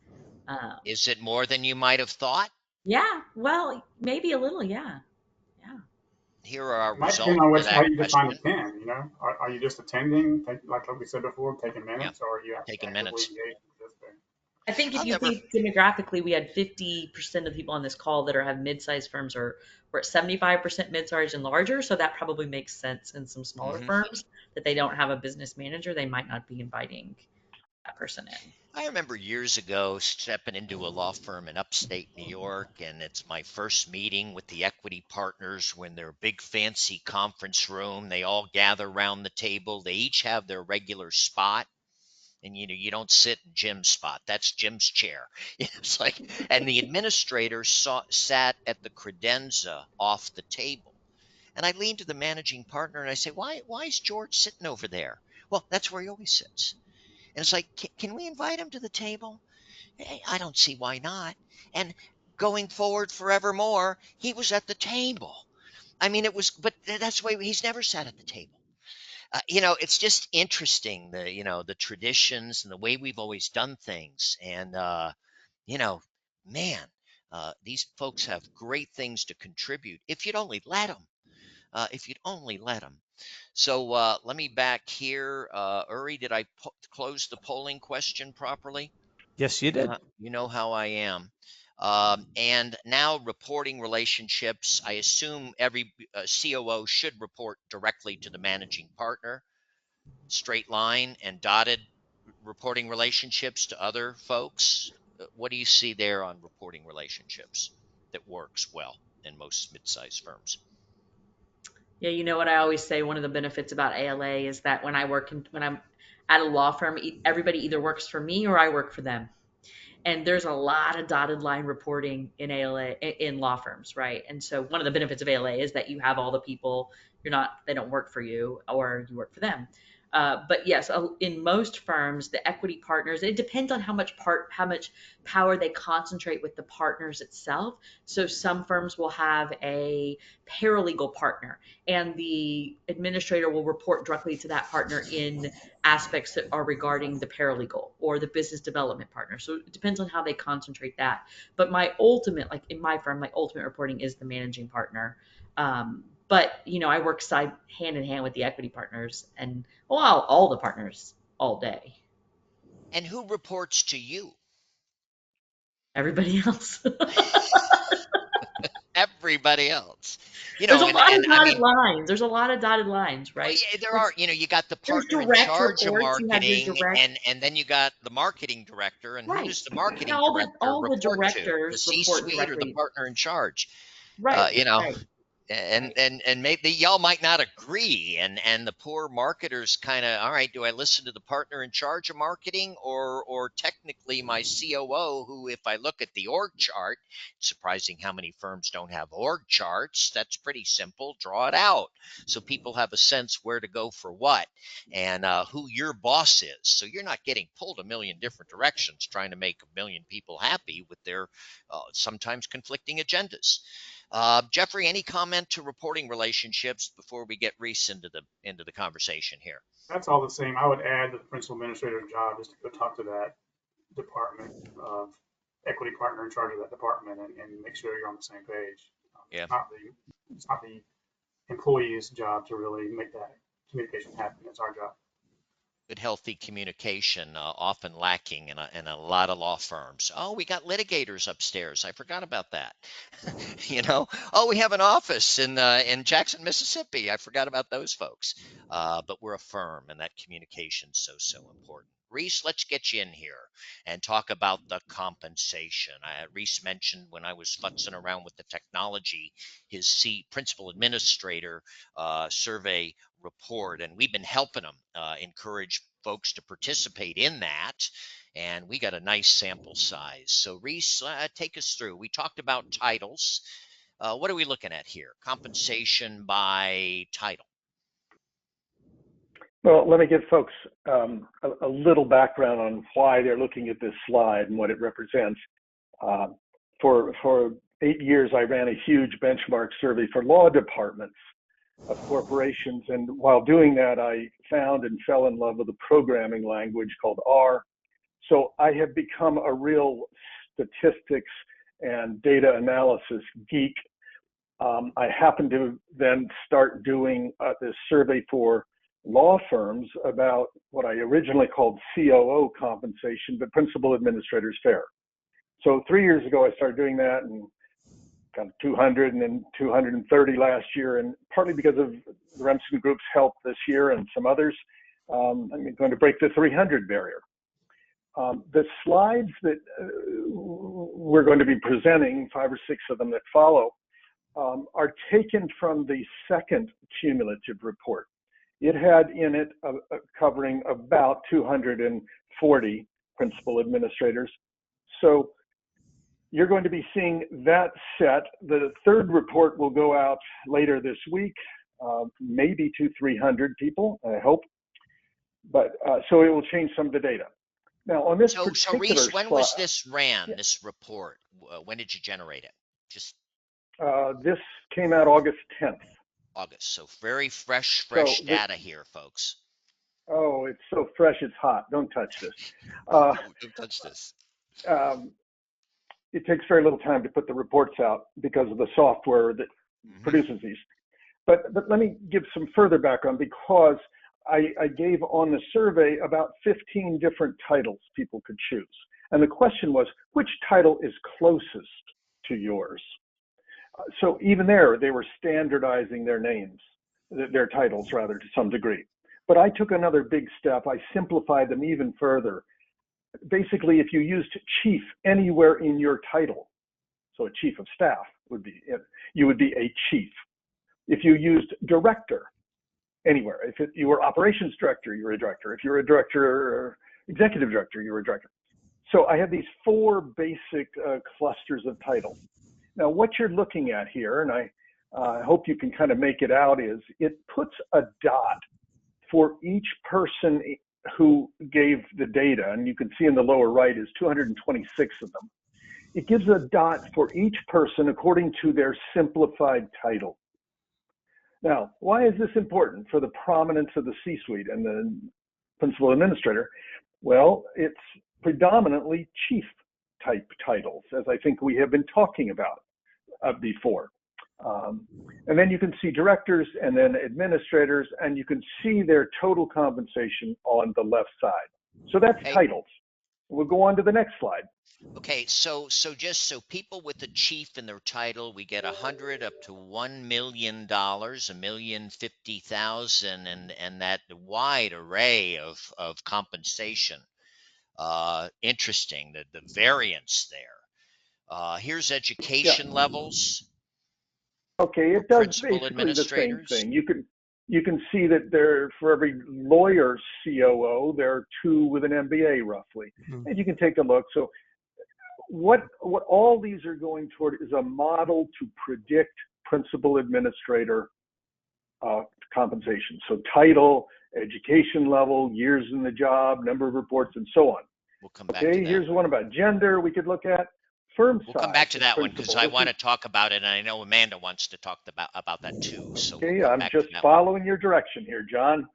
Um, Is it more than you might have thought? yeah, well, maybe a little, yeah. Yeah. Here are our It might depend results on to how that you define question. attend, you know? Are you just attending, like we said before, taking Yeah, minutes, or are you taking actively minutes. engaged and participating? I think if I'll you never. think demographically, we had 50% of people on this call that have mid-sized firms, or we're at 75% mid-sized and larger. So that probably makes sense in some smaller Mhm. firms that they don't have a business manager. They might not be inviting that person in. I remember years ago stepping into a law firm in upstate New York, and it's my first meeting with the equity partners when their big fancy conference room. They all gather around the table. They each have their regular spot. And you don't sit in Jim's spot. That's Jim's chair. It's like, and the administrator sat at the credenza off the table. And I leaned to the managing partner and I say, why is George sitting over there? Well, that's where he always sits. And it's like, can we invite him to the table? I don't see why not. And going forward forevermore, he was at the table. I mean, but that's the way he's never sat at the table. It's just interesting, the traditions and the way we've always done things. And, you know, man, these folks have great things to contribute if you'd only let them. If you'd only let them. So let me back here. Uri, did I close the polling question properly? Yes, you did. You know how I am. And now reporting relationships. I assume every COO should report directly to the managing partner, straight line and dotted reporting relationships to other folks. What do you see there on reporting relationships that works well in most mid-sized firms? Yeah, you know what I always say, one of the benefits about ALA is that when I'm at a law firm, everybody either works for me or I work for them. And there's a lot of dotted line reporting in ALA in law firms, right? And so one of the benefits of ALA is that you have all the people, they don't work for you or you work for them. But yes, in most firms, the equity partners, it depends on how much power they concentrate with the partners itself. So some firms will have a paralegal partner, and the administrator will report directly to that partner in aspects that are regarding the paralegal or the business development partner. So it depends on how they concentrate that. But like in my firm, my ultimate reporting is the managing partner. But I work hand in hand with the equity partners and all the partners all day. And who reports to you? Everybody else. Everybody else. There's a And, lot of and I dotted mean, lines. There's a lot of dotted lines, well, right? yeah, there are, you got the There's partner in direct charge of reports. You have your marketing, direct, and then you got the marketing director. And who right. does the And marketing all director the report to? The directors report C-suite or the directly. partner in charge? Right. You know, Right. and maybe y'all might not agree, and the poor marketers kind of, all right, do I listen to the partner in charge of marketing or technically my COO, who, if I look at the org chart, it's surprising how many firms don't have org charts. That's pretty simple. Draw it out so people have a sense where to go for what, and who your boss is, so you're not getting pulled a million different directions trying to make a million people happy with their sometimes conflicting agendas. Geoffrey, any comment to reporting relationships before we get Reese into the conversation here? That's all the same. I would add the principal administrator's job is to go talk to that department of equity partner in charge of that department and make sure you're on the same page. Yeah. It's not the employee's job to really make that communication happen. It's our job. Good, healthy communication, often lacking in a lot of law firms. Oh, we got litigators upstairs. I forgot about that. Oh, we have an office in Jackson, Mississippi. I forgot about those folks. But we're a firm, and that communication's so important. Reese, let's get you in here and talk about the compensation. Reese mentioned when I was futzing around with the technology, his principal administrator survey report, and we've been helping them encourage folks to participate in that, and we got a nice sample size. So Reese, take us through. We talked about titles. What are we looking at here? Compensation by title. Well, let me give folks a little background on why they're looking at this slide and what it represents. For 8 years, I ran a huge benchmark survey for law departments of corporations. And while doing that, I found and fell in love with a programming language called R. So I have become a real statistics and data analysis geek. I happened to then start doing this survey for law firms about what I originally called COO compensation, but principal administrators fair. So 3 years ago, I started doing that and got 200 and then 230 last year. And partly because of the Remsen Group's help this year and some others, I'm going to break the 300 barrier. The slides that we're going to be presenting, 5 or 6 of them that follow, are taken from the second cumulative report. It had in it covering about 240 principal administrators. So you're going to be seeing that set. The third report will go out later this week, maybe to 300 people, I hope. But so it will change some of the data. Now on this particular So Reese, when was slide, this ran, this report? When did you generate it? Just this came out August 10th. August. So very fresh data here, folks. Oh, it's so fresh, it's hot. Don't touch this. Don't touch this. It takes very little time to put the reports out because of the software that produces these. But let me give some further background, because I gave on the survey about 15 different titles people could choose. And the question was, which title is closest to yours? So even there, they were standardizing their names, their titles rather, to some degree. But I took another big step. I simplified them even further. Basically, if you used chief anywhere in your title, so a chief of staff would be it, you would be a chief. If you used director anywhere, if you were operations director, you were a director. If you were a director or executive director, you were a director. So I have these 4 basic clusters of titles. Now, what you're looking at here, and I hope you can kind of make it out, is it puts a dot for each person who gave the data, and you can see in the lower right is 226 of them. It gives a dot for each person according to their simplified title. Now, why is this important for the prominence of the C-suite and the principal administrator? Well, it's predominantly chief type titles, as I think we have been talking about before. And then you can see directors and then administrators, and you can see their total compensation on the left side. So that's titles. We'll go on to the next slide. Okay, so just so people with the chief in their title, we get 100 up to $1 million, $1,050,000, and that wide array of compensation. Interesting, the variance there. Here's education levels. Okay, it does Principal basically the same administrators. thing. You can see that there, for every lawyer COO, there are 2 with an MBA roughly, and you can take a look. So what all these are going toward is a model to predict principal administrator compensation. So title, education level, years in the job, number of reports, and so on. We'll come back to that. Here's one about gender we could look at. Firm size. We'll come back to that one because I want to talk about it, and I know Amanda wants to talk about that too. So okay, I'm just following your direction here, John.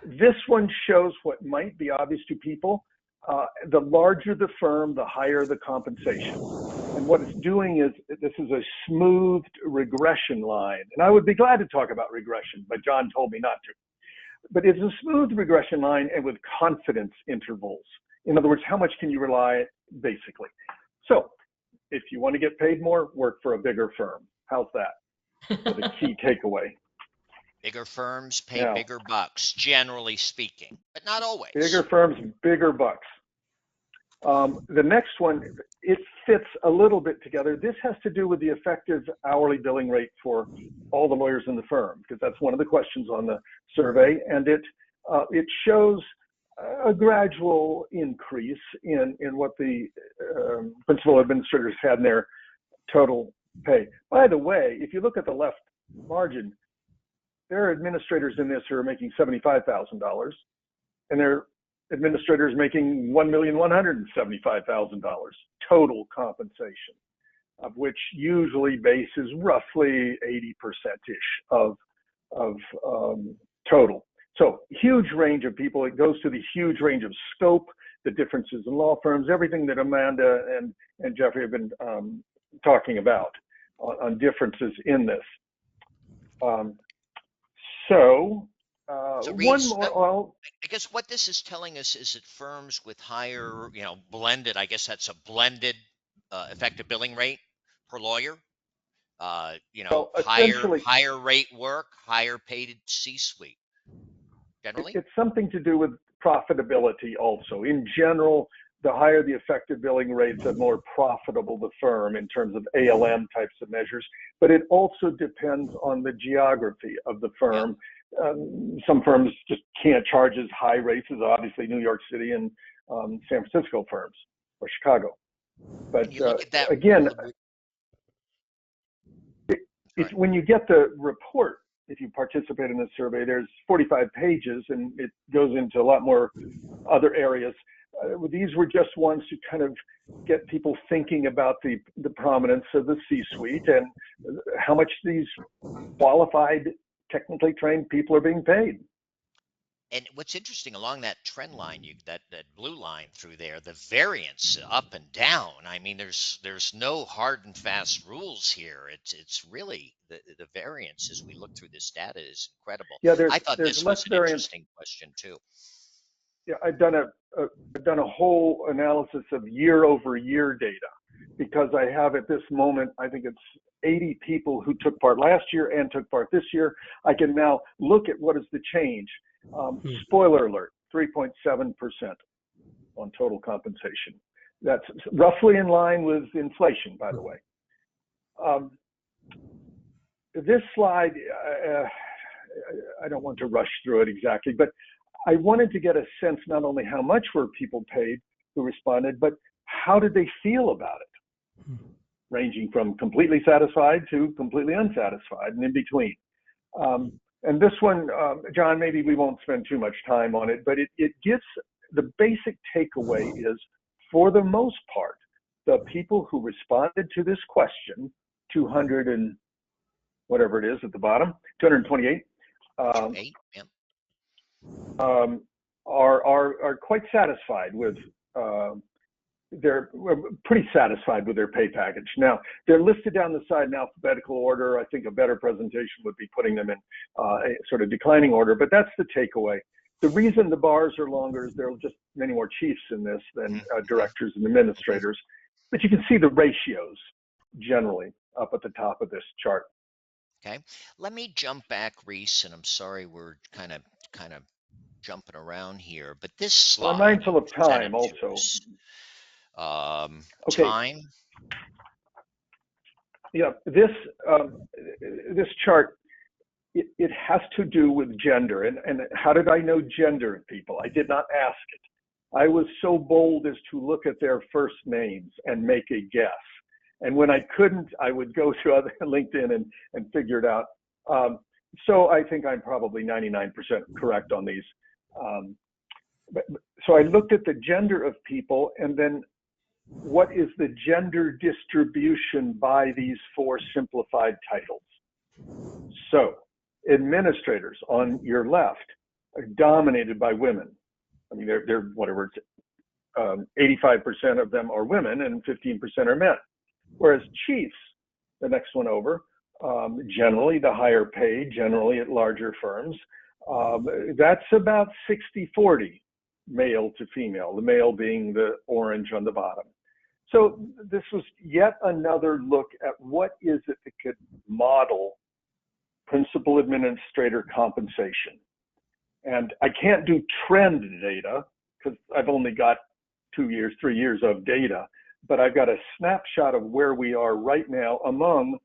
This one shows what might be obvious to people. The larger the firm, the higher the compensation. And what it's doing is, this is a smoothed regression line. And I would be glad to talk about regression, but John told me not to. But it's a smooth regression line and with confidence intervals. In other words, how much can you rely, basically. So if you want to get paid more, work for a bigger firm. How's that? So the key takeaway. Bigger firms pay bigger bucks, generally speaking, but not always. Bigger firms, bigger bucks. The next one, it fits a little bit together. This has to do with the effective hourly billing rate for all the lawyers in the firm, because that's one of the questions on the survey, and it shows a gradual increase in what the principal administrators had in their total pay. By the way, if you look at the left margin, there are administrators in this who are making $75,000, and there are administrators making $1,175,000 total compensation. of which usually base is roughly 80%-ish of total. So huge range of people. It goes to the huge range of scope, the differences in law firms, everything that Amanda and Geoffrey have been talking about on differences in this. So One Reese, more. I guess what this is telling us is that firms with higher, blended, I guess that's a blended effective billing rate per lawyer, Well, essentially, higher rate work, higher paid C-suite, generally? it's something to do with profitability also. In general, the higher the effective billing rates, the more profitable the firm in terms of ALM types of measures. But it also depends on the geography of the firm. Yeah. Some firms just can't charge as high rates as obviously New York City and San Francisco firms or Chicago. But you look at that again, when you get the report, if you participate in the survey, there's 45 pages and it goes into a lot more other areas. These were just ones to kind of get people thinking about the prominence of the C-suite and how much these qualified, technically trained people are being paid. And what's interesting along that trend line, that blue line through there, the variance up and down. I mean, there's no hard and fast rules here. It's really the variance as we look through this data is incredible. Yeah, I thought there's this less was an variance. interesting question too. Yeah, I've done a whole analysis of year-over-year data because I have at this moment, I think it's 80 people who took part last year and took part this year. I can now look at what is the change. Spoiler alert, 3.7% on total compensation. That's roughly in line with inflation, by the way. This slide, I don't want to rush through it exactly, but I wanted to get a sense not only how much were people paid who responded, but how did they feel about it, ranging from completely satisfied to completely unsatisfied and in between. And this one, John, maybe we won't spend too much time on it, but it gives the basic takeaway is, for the most part, the people who responded to this question, 200 and whatever it is at the bottom, 228, are quite satisfied with they're pretty satisfied with their pay package. Now, they're listed down the side in alphabetical order. I think a better presentation would be putting them in a sort of declining order, but that's the takeaway. The reason the bars are longer is there are just many more chiefs in this than directors and administrators, but you can see the ratios generally up at the top of this chart. Okay, let me jump back, Reese, and I'm sorry we're kind of jumping around here, but this slide. I'm mindful of time also. Okay. Time. Yeah, this chart, it has to do with gender. And how did I know gender in people? I did not ask it. I was so bold as to look at their first names and make a guess. And when I couldn't, I would go to other LinkedIn and figure it out. So I think I'm probably 99% correct on these. So I looked at the gender of people, and then what is the gender distribution by these four simplified titles? So administrators on your left are dominated by women. I mean, they're whatever, 85% of them are women and 15% are men. Whereas chiefs, the next one over, generally the higher paid, generally at larger firms, that's about 60-40 male to female, the male being the orange on the bottom. So this was yet another look at what is it that could model principal administrator compensation. And I can't do trend data because I've only got 2 years, 3 years of data, but I've got a snapshot of where we are right now among,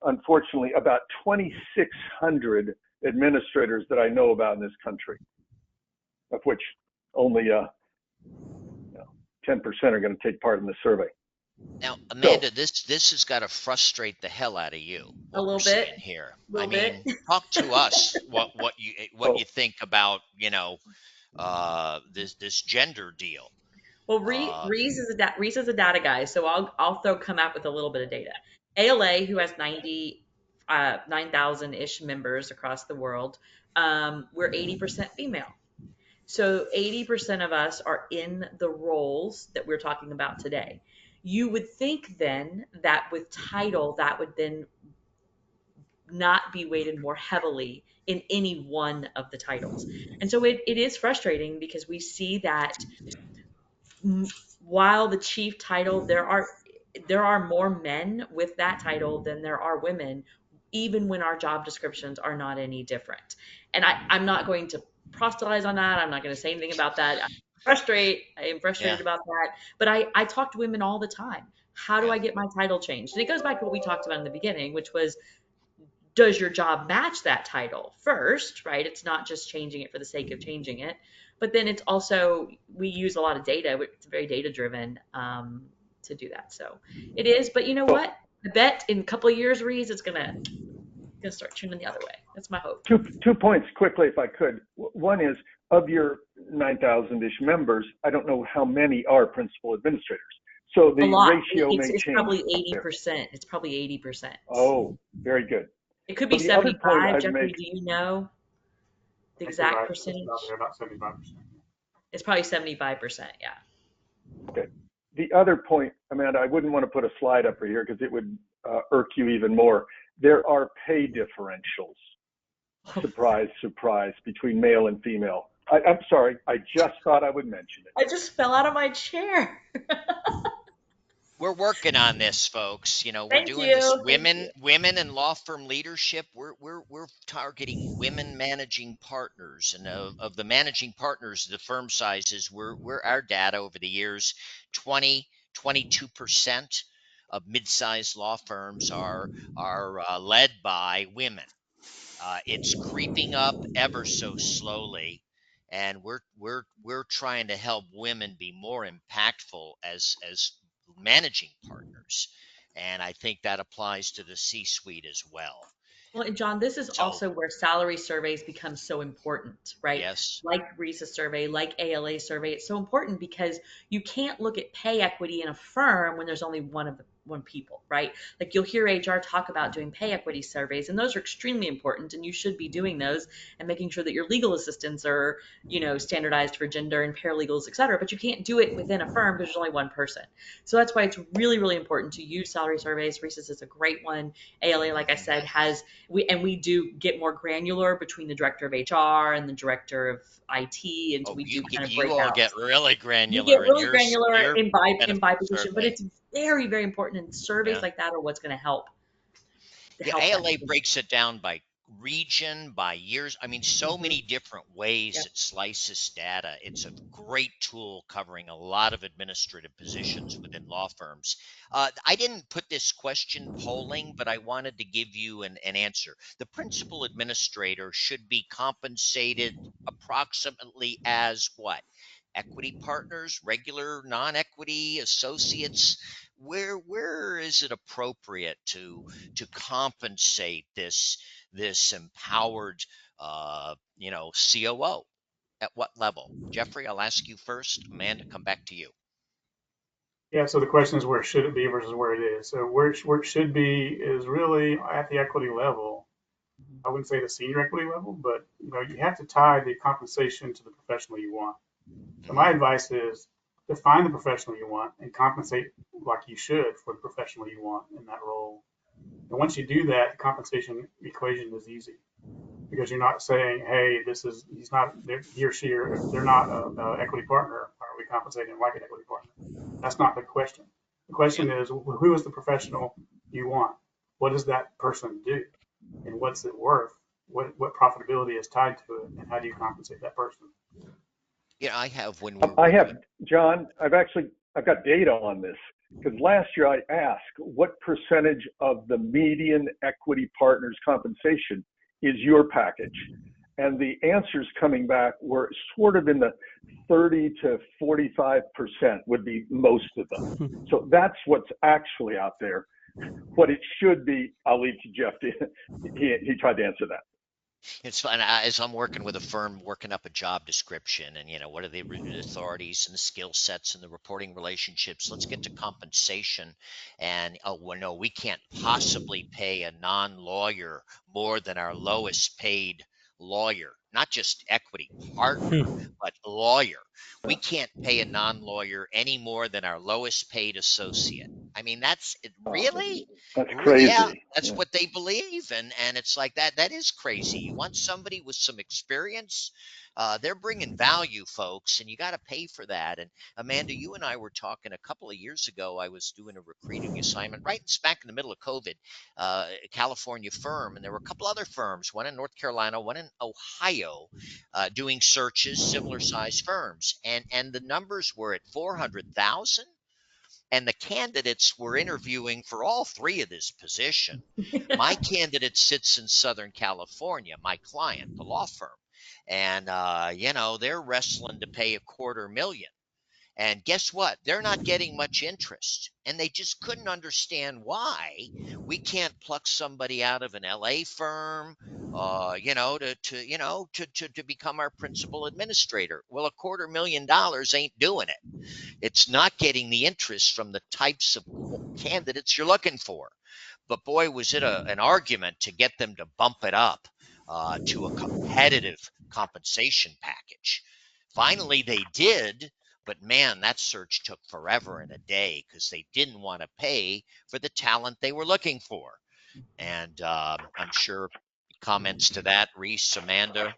unfortunately, about 2,600 administrators that I know about in this country, of which only 10% are going to take part in the survey. Now, Amanda, this has got to frustrate the hell out of you. A little bit here. I mean, talk to us what you think about this gender deal. Well, Uh, Reese is a data guy, so I'll come out with a little bit of data. ALA, who has 9,000-ish members across the world, we're 80% female. So 80% of us are in the roles that we're talking about today. You would think then that with title, that would then not be weighted more heavily in any one of the titles. And so it is frustrating because we see that while the chief title, there are more men with that title than there are women, even when our job descriptions are not any different. And I'm not going to proselytize on that. I'm not going to say anything about that. I am yeah, frustrated about that. But I talk to women all the time. How do yeah, I get my title changed? And it goes back to what we talked about in the beginning, which was, does your job match that title first, right? It's not just changing it for the sake of changing it, but then it's also, we use a lot of data. It's very data driven to do that. So it is, but you know Well, what? I bet in a couple of years, Reese, it's gonna start tuning the other way. That's my hope. two points quickly, if I could. One is, of your 9,000-ish members, I don't know how many are principal administrators. So A the lot. ratio may It's change probably there. 80%. It's probably 80%. Oh, very good. It could So be the other point 75. I'd Jeffrey, make, do you know the I think you're exact right. It's about percentage? there, about 75%. It's probably 75%. Yeah. okay. The other point, Amanda, I wouldn't want to put a slide up here because it would irk you even more. There are pay differentials. Surprise, surprise, between male and female. I'm sorry, I just thought I would mention it. I just fell out of my chair. we're working on this, folks. You know, we're Thank doing this you. Thank you. women and law firm leadership. We're targeting women managing partners, and of the managing partners, the firm sizes, we're our data over the years, 22% of mid-sized law firms are led by women. It's creeping up ever so slowly, and we're trying to help women be more impactful as managing partners, and I think that applies to the C-suite as well. Well, and John, this is So also where salary surveys become so important, right? yes, Like Reese's survey, like ALA survey, it's so important because you can't look at pay equity in a firm when there's only one people, right? Like you'll hear HR talk about doing pay equity surveys, and those are extremely important, and you should be doing those and making sure that your legal assistants are, standardized for gender and paralegals, et cetera. But you can't do it within a firm because there's only one person. So that's why it's really, really important to use salary surveys. Reese's is a great one. ALA, like I said, has we do get more granular between the director of HR and the director of IT, and so oh, we do kind of you break all out. get really We get granular in really granular your in by benefit position, but survey. it's very, very important. And surveys Yeah. like that are what's going to help Yeah, that. ALA breaks it down by region, by years. I mean, so Mhm. many different ways Yep. it slices data. It's a great tool covering a lot of administrative positions within law firms. I didn't put this question polling, but I wanted to give you an answer. The principal administrator should be compensated approximately as what? Equity partners, regular non-equity associates. Where is it appropriate to compensate this empowered COO? At what level? Jeffrey, I'll ask you first. Amanda, come back to you. Yeah, so the question is, where should it be versus where it is? So where it should be is really at the equity level. I wouldn't say the senior equity level, but you have to tie the compensation to the professional you want. So my Hmm. advice is define the professional you want and compensate like you should for the professional you want in that role. And once you do that, the compensation equation is easy because you're not saying, hey, he or she, or if they're not a equity partner, are we compensating them like an equity partner? That's not the question. The Yeah. question is, who is the professional you want? What does that person do? And what's it worth? What profitability is tied to it? And how do you compensate that person? Yeah, I have when we're I have, reviewing. John, I've got data on this because last year I asked what percentage of the median equity partners compensation is your package? And the answers coming back were sort of in the 30 to 45% would be most of them. So that's what's actually out there. What it should be, I'll leave to Jeff. He tried to answer that. It's fun as I'm working with a firm, working up a job description, and what are the authorities and the skill sets and the reporting relationships. Let's get to compensation, and oh well, no, we can't possibly pay a non-lawyer more than our lowest paid lawyer, not just equity partner, but lawyer. We can't pay a non-lawyer any more than our lowest paid associate. I mean, that's it, really. That's Yeah, crazy. that's Yeah. what they believe, and it's like that is crazy. You want somebody with some experience, they're bringing value, folks, and you got to pay for that. And Amanda, you and I were talking a couple of years ago. I was doing a recruiting assignment right smack in the middle of COVID, a California firm, and there were a couple other firms, one in North Carolina, one in Ohio, doing searches, similar size firms, and the numbers were at 400,000, and the candidates were interviewing for all three of this position. My candidate sits in Southern California, my client, the law firm, and they're wrestling to pay 250,000. And guess what? They're not getting much interest, and they just couldn't understand why we can't pluck somebody out of an LA firm, to become our principal administrator. Well, $250,000 ain't doing it. It's not getting the interest from the types of candidates you're looking for. But boy, was it an argument to get them to bump it up to a competitive compensation package. Finally, they did, but man, that search took forever and a day because they didn't want to pay for the talent they were looking for. And I'm sure comments to that, Reese, Amanda,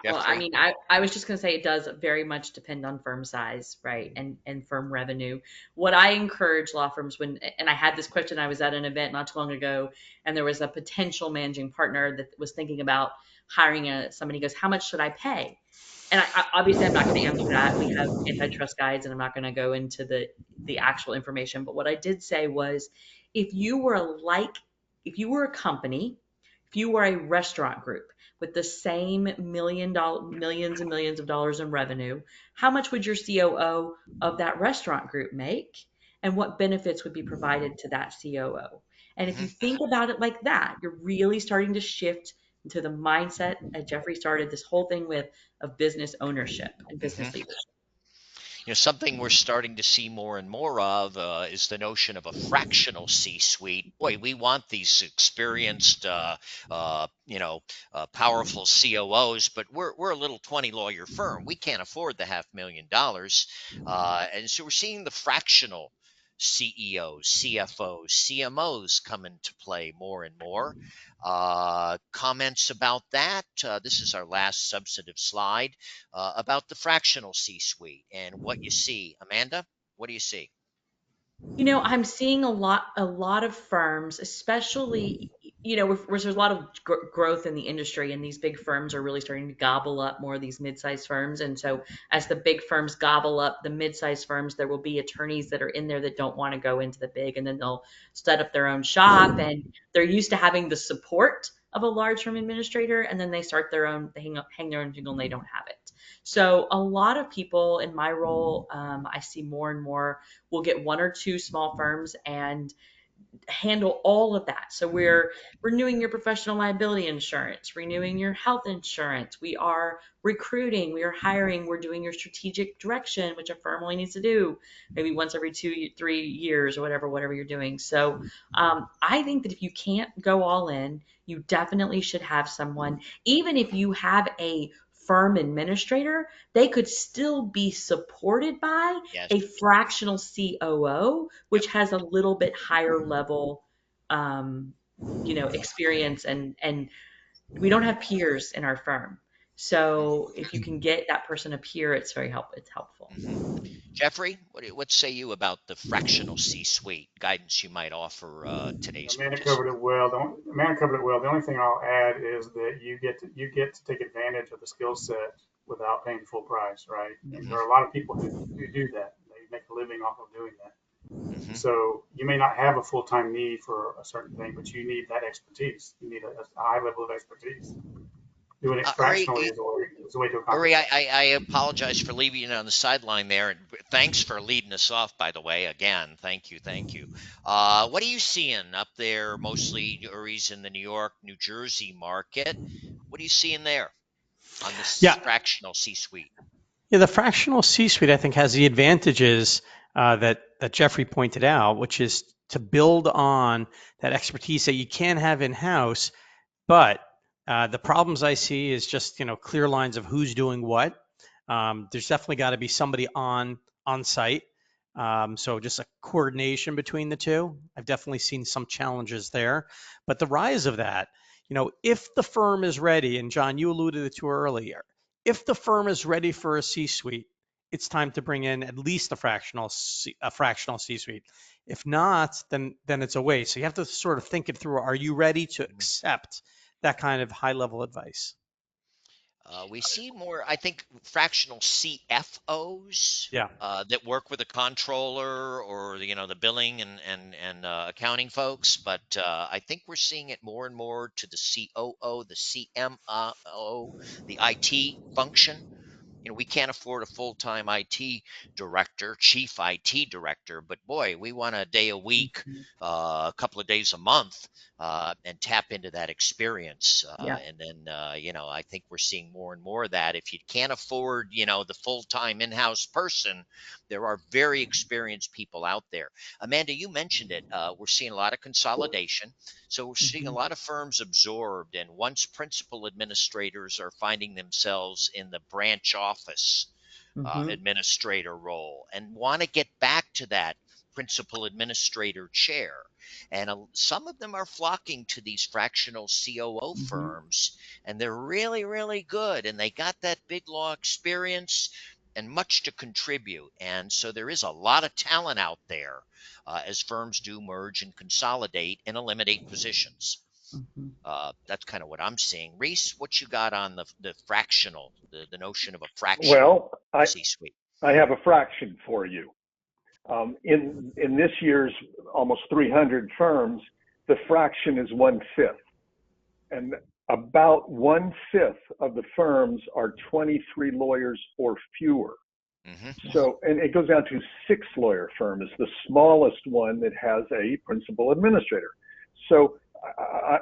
Well, I Geoffrey. mean, I was just going to say it does very much depend on firm size, right? And firm revenue. What I encourage law firms and I had this question, I was at an event not too long ago, and there was a potential managing partner that was thinking about hiring somebody goes, how much should I pay? And obviously I'm not going to answer that. We have antitrust guides and I'm not going to go into the actual information. But what I did say was, if you were if you were a company, if you were a restaurant group with the same millions and millions of dollars in revenue, how much would your COO of that restaurant group make? And what benefits would be provided to that COO? And if you Hmm. think about it like that, you're really starting to shift into the mindset that Geoffrey started this whole thing with of business ownership and business Hmm. leadership. Something we're starting to see more and more of is the notion of a fractional C-suite. Boy, we want these experienced, powerful COOs, but we're a little 20 lawyer firm. We can't afford the $500,000, and so we're seeing the fractional CEOs, CFOs, CMOs come into play more and more. Comments about that? This is our last substantive slide about the fractional C-suite and what you see. Amanda, what do you see? I'm seeing a lot of firms, especially, where there's a lot of growth in the industry, and these big firms are really starting to gobble up more of these mid-sized firms. And so, as the big firms gobble up the mid-sized firms, there will be attorneys that are in there that don't want to go into the big, and then they'll set up their own shop, and they're used to having the support of a large firm administrator, and then they start their own, they hang their own jingle, and they don't have it. So, a lot of people in my role, I see more and more we'll get one or two small firms and handle all of that. So we're renewing your professional liability insurance, renewing your health insurance. We are recruiting, we are hiring, we're doing your strategic direction, which a firm only needs to do maybe once every 3 years or whatever you're doing. So I think that if you can't go all in, you definitely should have someone, even if you have a firm administrator, they could still be supported by Yes. a fractional COO, Yep. which has a little bit higher level, um, experience, and we don't have peers in our firm. So if you can get that person a peer, it's helpful. Hmm. Jeffrey, what say you about the fractional C-suite guidance you might offer today's Amanda covered it participant? well. Amanda covered it well. The only thing I'll add is that you get to take advantage of the skill set without paying full price, right? And Hmm. there are a lot of people who do that. They make a living off of doing that. Hmm. So you may not have a full-time need for a certain thing, but you need that expertise. You need a high level of expertise. Doing it fractionally is a way to Uri, accomplish that. I apologize for leaving you on the sideline there, and thanks for leading us off, by the way. Again, thank you, thank you. What are you seeing up there? Mostly Uri's in the New York, New Jersey market. What are you seeing there on Yeah. this fractional C-suite? Yeah, the fractional C-suite, I think, has the advantages that Geoffrey pointed out, which is to build on that expertise that you can have in-house. But the problems I see is just clear lines of who's doing what. There's definitely got to be somebody on site. So just a coordination between the two. I've definitely seen some challenges there. But the rise of that, if the firm is ready, and John, you alluded to earlier, if the firm is ready for a C-suite, it's time to bring in at least a fractional C-suite. If not, then it's a waste. So you have to sort of think it through. Are you ready to accept that kind of high level advice? We see more, I think, fractional CFOs Yeah. that work with a controller or the billing and accounting folks. But I think we're seeing it more and more to the COO, the CMO, the IT function. We can't afford a full-time IT director, chief IT director, but boy, we want a day a week, a couple of days a month, and tap into that experience. Yeah. And then, I think we're seeing more and more of that. If you can't afford, the full-time in-house person, there are very experienced people out there. Amanda, you mentioned it. We're seeing a lot of consolidation. So we're seeing a lot of firms absorbed, and once principal administrators are finding themselves in the branch office administrator role and want to get back to that principal administrator chair. And some of them are flocking to these fractional COO firms, and they're really, really good, and they got that big law experience and much to contribute. And so there is a lot of talent out there as firms do merge and consolidate and eliminate positions. That's kind of what I'm seeing. Reese, what you got on the fractional, the notion of a fractional Well, C-suite? I have a fraction for you. In this year's almost 300 firms, the fraction is 1/5, and about 1/5 of the firms are 23 lawyers or fewer. So, and it goes down to 6-lawyer firm is the smallest one that has a principal administrator. So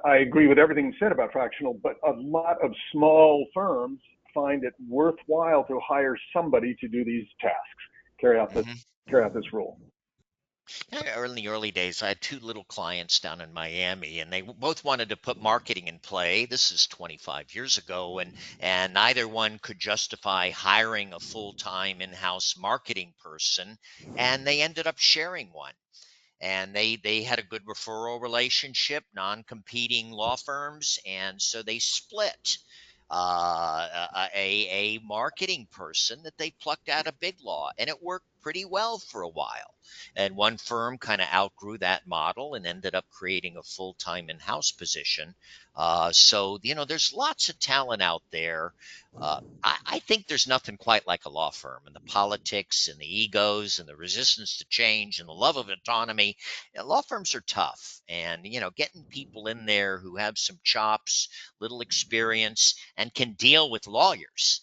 I agree with everything said about fractional, but a lot of small firms find it worthwhile to hire somebody to do these tasks, carry out this role. Yeah, in the early days, I had two little clients down in Miami, and they both wanted to put marketing in play. This is 25 years ago, and neither one could justify hiring a full-time in-house marketing person, and they ended up sharing one. And they had a good referral relationship, non-competing law firms, and so they split a marketing person that they plucked out of big law, and it worked pretty well for a while. And one firm kind of outgrew that model and ended up creating a full-time in-house position. So there's lots of talent out there. I think there's nothing quite like a law firm, and the politics and the egos and the resistance to change and the love of autonomy. Law firms are tough, and getting people in there who have some chops, little experience, and can deal with lawyers.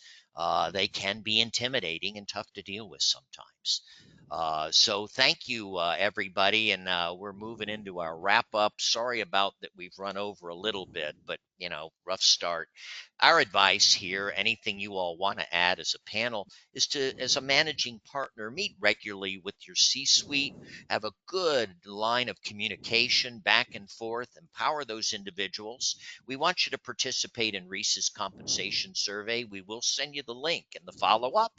They can be intimidating and tough to deal with sometimes. So thank you, everybody, and we're moving into our wrap up. Sorry about that, we've run over a little bit, but rough start. Our advice here, anything you all want to add as a panel, is to, as a managing partner, meet regularly with your C-suite, have a good line of communication back and forth, empower those individuals. We want you to participate in Reese's compensation survey. We will send you the link and the follow-up.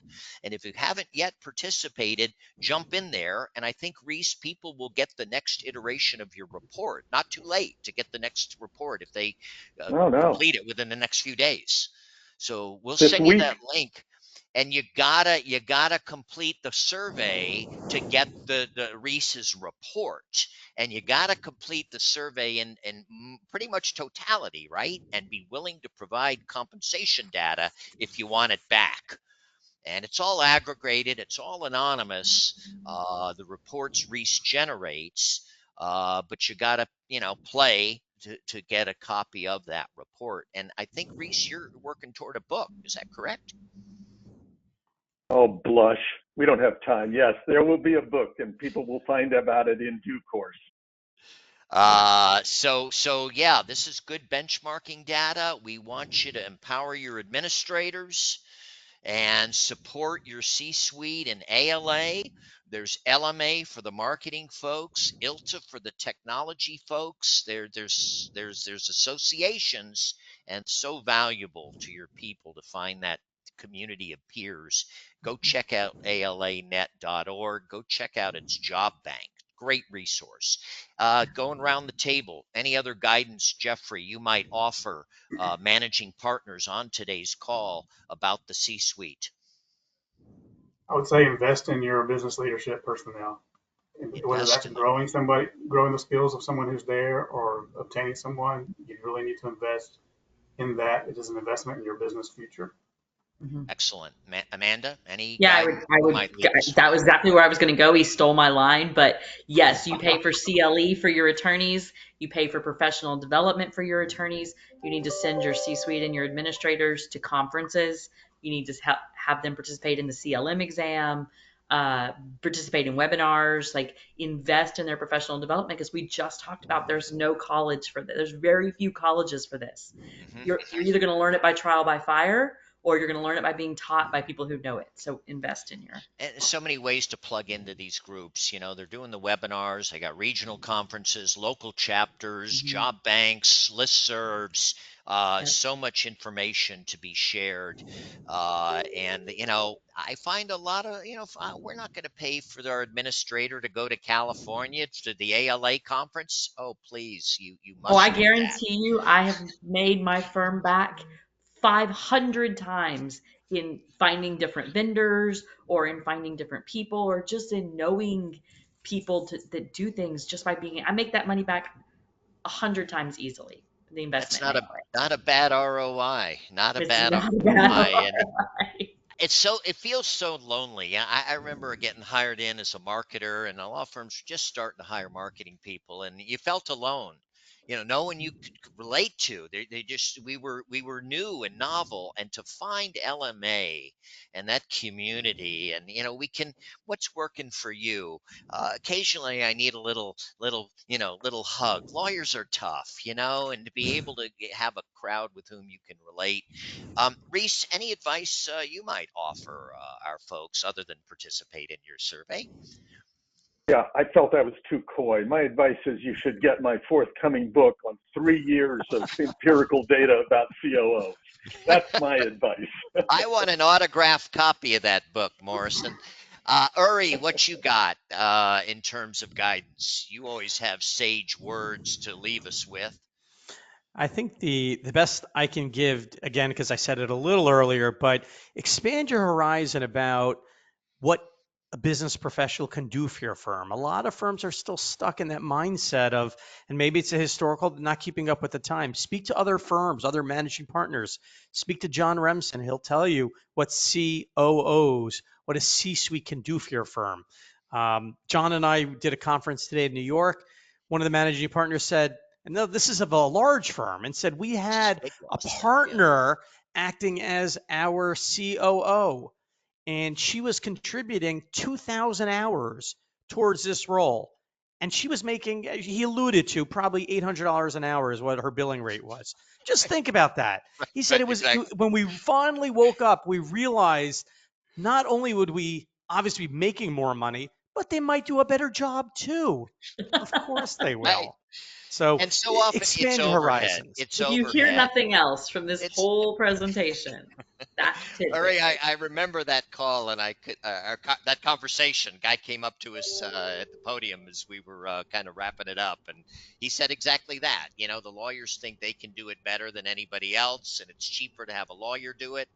And if you haven't yet participated, jump in there. And I think, Reese, people will get the next iteration of your report. Not too late to get the next report if they complete it within the next few days. So we'll This send you week. that link, and you gotta complete the survey to get the Reese's report, and you gotta complete the survey in pretty much totality, right? And be willing to provide compensation data if you want it back. And it's all aggregated, it's all anonymous. The reports Reese generates, but you gotta play to get a copy of that report. And I think, Reese, you're working toward a book. Is that correct? Oh, blush. We don't have time. Yes, there will be a book, and people will find about it in due course. So yeah, this is good benchmarking data. We want you to empower your administrators and support your C-suite and ALA. There's LMA for the marketing folks, ILTA for the technology folks. There's associations, and so valuable to your people to find that community of peers. Go check out alanet.org. Go check out its job bank. Great resource. Going around the table, any other guidance, Geoffrey, you might offer managing partners on today's call about the C-suite? I would say invest in your business leadership personnel, whether Invest that's in them. growing somebody, growing the skills of someone who's there, or obtaining someone. You really need to invest in that. It is an investment in your business future. Mhm. Excellent. Amanda, any Yeah, guidance you might leave us that with? was exactly where I was going to go. He stole my line, but yes, you pay for CLE for your attorneys. You pay for professional development for your attorneys. You need to send your C-suite and your administrators to conferences. You need to have them participate in the CLM exam, uh, participate in webinars, like invest in their professional development. Because we just talked about there's no college for this. There's very few colleges for this. Hmm. You're either going to learn it by trial by fire, or you're going to learn it by being taught by people who know it. So invest in your. And so many ways to plug into these groups. You know, they're doing the webinars, they got regional conferences, local chapters, Mhm. job banks, listservs, Yep. so much information to be shared. And, I find a lot of, we're not going to pay for our administrator to go to California to the ALA conference. Oh, please, you Oh, I must do that. guarantee you, I have made my firm back 500 times in finding different vendors or in finding different people or just in knowing people that do things just by being. I make that money back 100 times easily. The That's investment in ALA. not a bad ROI, not a It's bad not a bad ROI. And ROI. it feels so lonely. Yeah, I remember getting hired in as a marketer, and the law firms were just starting to hire marketing people, and you felt alone. No one you could relate to. They just we were new and novel, and to find LMA and that community, and we can. What's working for you? Occasionally, I need a little hug. Lawyers are tough, and to be able to have a crowd with whom you can relate. Reese, any advice you might offer our folks other than participate in your survey? Yeah, I felt I was too coy. My advice is you should get my forthcoming book on 3 years of empirical data about COOs. That's my advice. I want an autographed copy of that book, Morrison. Uri, what you got in terms of guidance? You always have sage words to leave us with. I think the best I can give, again, because I said it a little earlier, but expand your horizon about what a business professional can do for your firm. A lot of firms are still stuck in that mindset of, and maybe it's a historical, not keeping up with the time. Speak to other firms, other managing partners. Speak to John Remsen. He'll tell you what COOs, what a C-suite can do for your firm. John and I did a conference today in New York. One of the managing partners said, and no, this is of a large firm, and said we This is had big a loss. Yeah. partner acting as our COO, and she was contributing 2,000 hours towards this role. And she was making, he alluded to, probably $800 an hour is what her billing rate was. Just think about that. He said Right, it was, exactly. when we finally woke up, we realized not only would we obviously be making more money, but they might do a better job too. Of course they Right. will. So And so often it's expand your overhead. horizons. It's If you hear overhead. nothing else from this It's whole presentation, that All tidbit right, right I remember that call, and I could that conversation. Guy came up to us at the podium as we were kind of wrapping it up, and he said exactly that. The lawyers think they can do it better than anybody else, and it's cheaper to have a lawyer do it.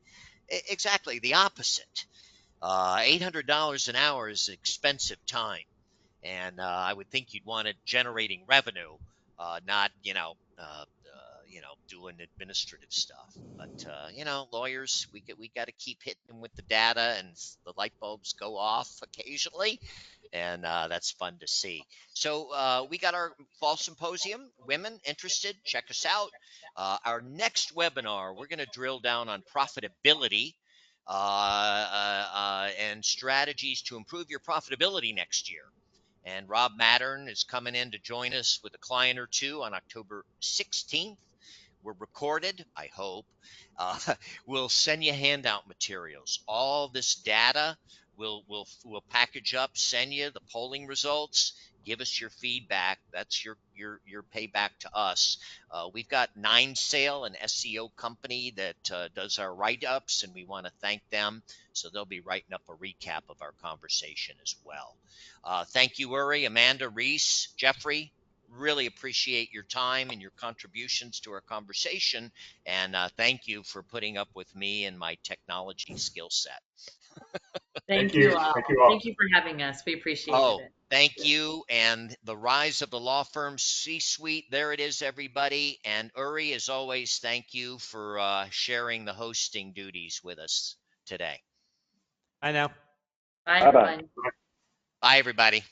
Exactly the opposite. $800 an hour is expensive time, and I would think you'd want it generating revenue, not doing administrative stuff. But lawyers, we got to keep hitting them with the data, and the light bulbs go off occasionally, and that's fun to see. So we got our fall symposium. Women interested, check us out. Our next webinar, we're going to drill down on profitability. And strategies to improve your profitability next year. And Rob Mattern is coming in to join us with a client or two on October 16th. We're recorded, I hope. Uh, we'll send you handout materials. All this data we'll package up, send you the polling results. Give us your feedback. That's your payback to us. We've got 9Sale, an SEO company that does our write-ups, and we want to thank them. So they'll be writing up a recap of our conversation as well. Thank you, Uri, Amanda, Reese, Geoffrey. Really appreciate your time and your contributions to our conversation. And thank you for putting up with me and my technology skill set. Thank Thank you. you all. Thank you all. Thank you for having us. We appreciated Oh, it. thank you. And the rise of the law firm C-suite. There it is, everybody. And Uri, as always, thank you for sharing the hosting duties with us today. I know. Bye, Bye-bye. everyone. Bye, everybody.